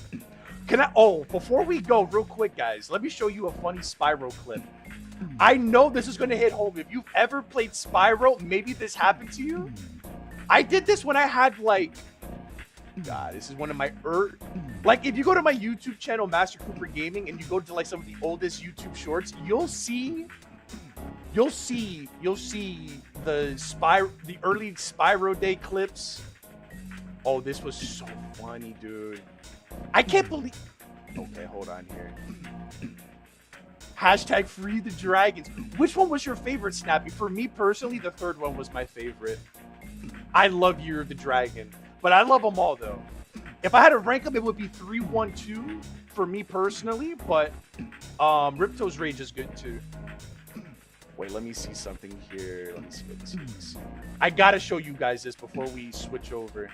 Before we go, real quick, guys, let me show you a funny Spyro clip. I know this is going to hit home. If you've ever played Spyro, maybe this happened to you. I did this when I had like, God, this is one of my like, if you go to my YouTube channel, Master Cooper Gaming, and you go to like some of the oldest YouTube shorts, you'll see the early Spyro Day clips. Oh, this was so funny, dude. I can't believe. Okay, hold on here. Hashtag free the dragons. Which one was your favorite, Snappy? For me personally, the third one was my favorite. I love Year of the Dragon, but I love them all though. If I had to rank them, it would be 3, 1, 2 for me personally, but Ripto's Rage is good too. Wait, let me see something here. Let me see. I gotta show you guys this before we switch over.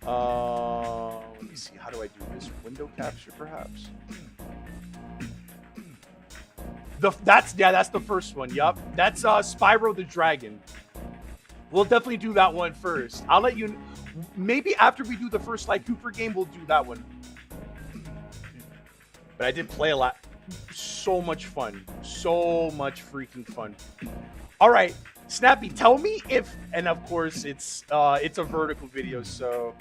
Let me see. How do I do this? Window capture, perhaps. That's the first one. Yup, that's Spyro the Dragon. We'll definitely do that one first. I'll let you. Maybe after we do the first Sly Cooper game, we'll do that one. But I did play a lot. So much fun. So much freaking fun. All right, Snappy, tell me if, and of course it's a vertical video, so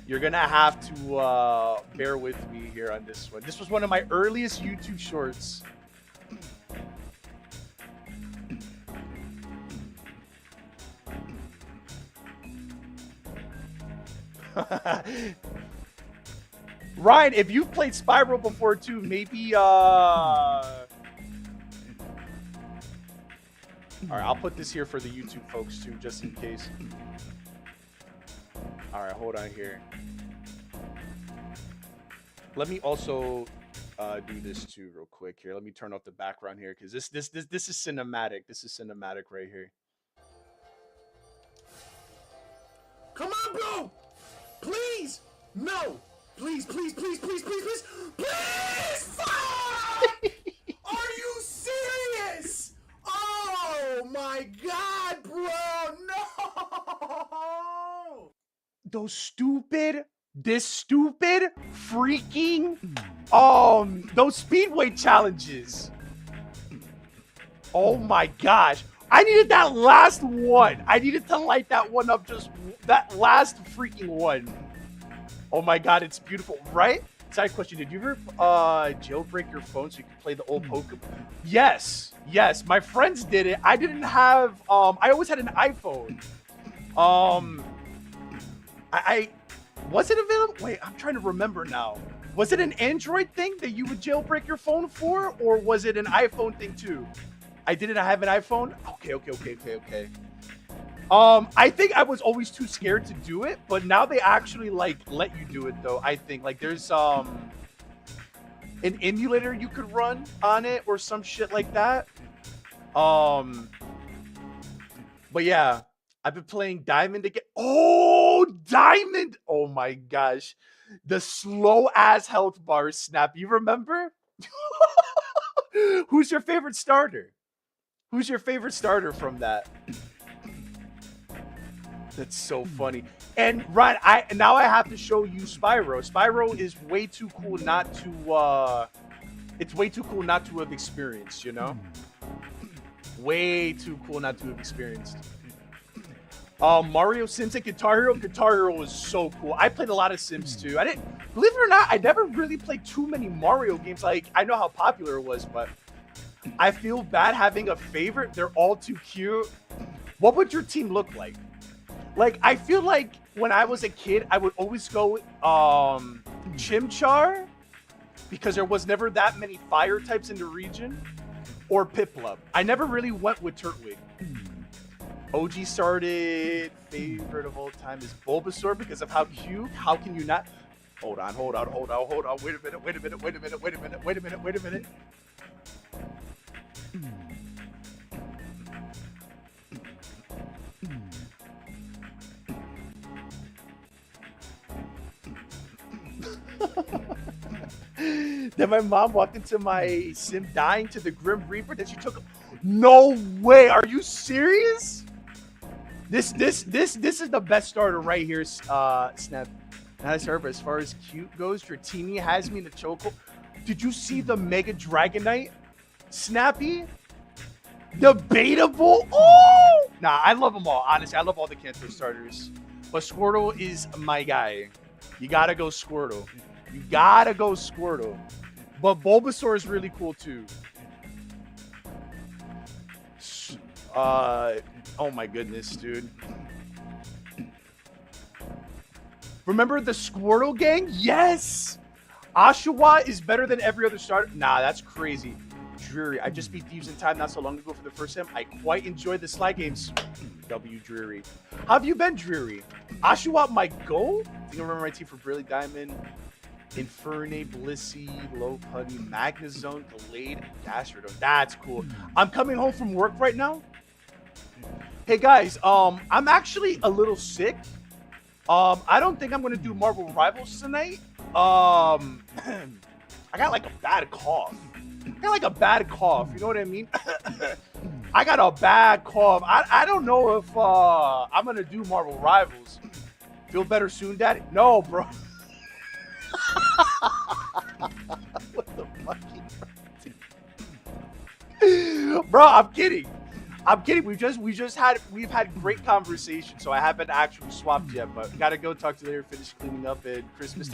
you're gonna have to bear with me here on this one. This was one of my earliest YouTube shorts. Ryan, if you've played Spyro before too, maybe alright, I'll put this here for the YouTube folks too, just in case. All right, hold on here. Let me also do this too real quick here. Let me turn off the background here because this is cinematic. This is cinematic right here. Come on, bro! Please! No! Please, please, please, please, please, please! Please! Fuck! Are you serious? Oh my god, bro! No! This stupid freaking those speedway challenges. Oh my gosh. I needed that last one. I needed to light that one up, just that last freaking one. Oh my god, it's beautiful, right? Side question, did you ever jailbreak your phone so you could play the old Pokemon? Yes, my friends did it. I didn't have, I always had an iPhone. Was it available? Wait, I'm trying to remember now. Was it an Android thing that you would jailbreak your phone for, or was it an iPhone thing too? I didn't have an iPhone? Okay. I think I was always too scared to do it, but now they actually like let you do it though. I think like there's an emulator you could run on it or some shit like that. But yeah, I've been playing Diamond again. Oh, Diamond! Oh my gosh, the slow ass health bar snap. You remember? Who's your favorite starter? Who's your favorite starter from that? That's so funny. And Ryan, now I have to show you Spyro. Spyro is way too cool not to it's way too cool not to have experienced, you know? Way too cool not to have experienced. Mario Sims and Guitar Hero. Guitar Hero was so cool. I played a lot of Sims too. Believe it or not, I never really played too many Mario games. Like, I know how popular it was, but I feel bad having a favorite. They're all too cute. What would your team look like? Like, I feel like when I was a kid, I would always go Chimchar, because there was never that many fire types in the region, or Piplup. I never really went with Turtwig. OG started. Favorite of all time is Bulbasaur because of how cute. How can you not? Hold on. Wait a minute. Then my mom walked into my sim dying to the Grim Reaper that she took. No way! Are you serious? This is the best starter right here, Snap. Nice server. As far as cute goes, Dratini has me in the chokehold. Did you see the Mega Dragonite? Snappy? Debatable? Oh! Nah, I love them all. Honestly, I love all the Kanto starters. But Squirtle is my guy. You gotta go Squirtle. But Bulbasaur is really cool too. Oh my goodness, dude. Remember the Squirtle gang? Yes! Oshawa is better than every other starter. Nah, that's crazy. Dreary. I just beat Thieves in Time not so long ago for the first time. I quite enjoyed the slide games. W Dreary. How have you been, Dreary? Oshawa might go? I think I remember my team for Brilliant Diamond. Infernape, Blissey, Low Putty, Magnezone, Gallade, Gastrodon. That's cool. I'm coming home from work right now. Hey guys, I'm actually a little sick. I don't think I'm gonna do Marvel Rivals tonight. I got like a bad cough. You know what I mean? I got a bad cough. I don't know if I'm gonna do Marvel Rivals. Feel better soon, Daddy? No, bro. What the fuck? Bro, I'm kidding. We've had great conversations, so I haven't actually swapped yet, but gotta go talk to you later, finish cleaning up and Christmas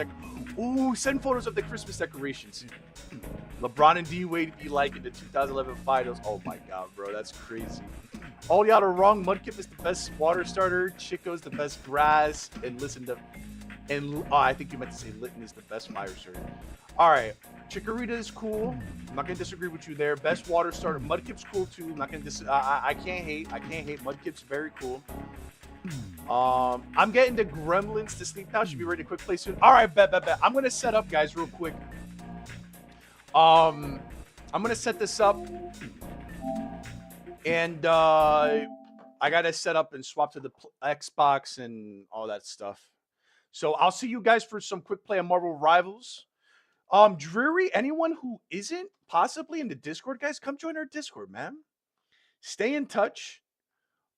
Ooh, send photos of the Christmas decorations. LeBron and D-Wade be like in the 2011 finals. Oh my god, bro, that's crazy. All y'all are wrong. Mudkip is the best water starter. Chico's the best grass. And I think you meant to say Litten is the best fire starter. All right, Chikorita is cool. I'm not gonna disagree with you there. Best water starter. Mudkip's cool too. I'm not gonna I can't hate. Mudkip's very cool. I'm getting the gremlins to sleep now. Should be ready to quick play soon. All right, bet. I'm gonna set up, guys, real quick. I'm gonna set this up, and I gotta set up and swap to the Xbox and all that stuff. So I'll see you guys for some quick play on Marvel Rivals. Dreary, anyone who isn't possibly in the Discord, guys, come join our Discord, man. Stay in touch.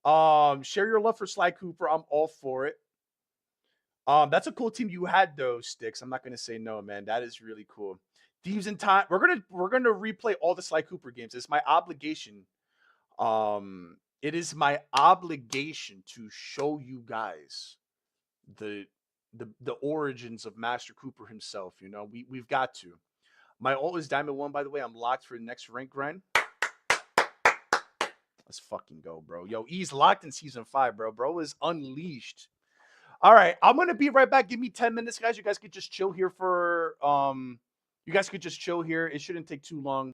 Share your love for Sly Cooper. I'm all for it. That's a cool team you had, though, Sticks. I'm not gonna say no, man. That is really cool. Thieves in Time. We're gonna replay all the Sly Cooper games. It's my obligation. It is my obligation to show you guys the origins of Master Cooper himself. You know, we've got to. My ult is Diamond 1, by the way. I'm locked for the next rank grind. Let's fucking go, bro. Yo, he's locked in season 5, bro. Bro is unleashed. All right, I'm gonna be right back. Give me 10 minutes, guys. You guys could just chill here for you guys could just chill here. It shouldn't take too long.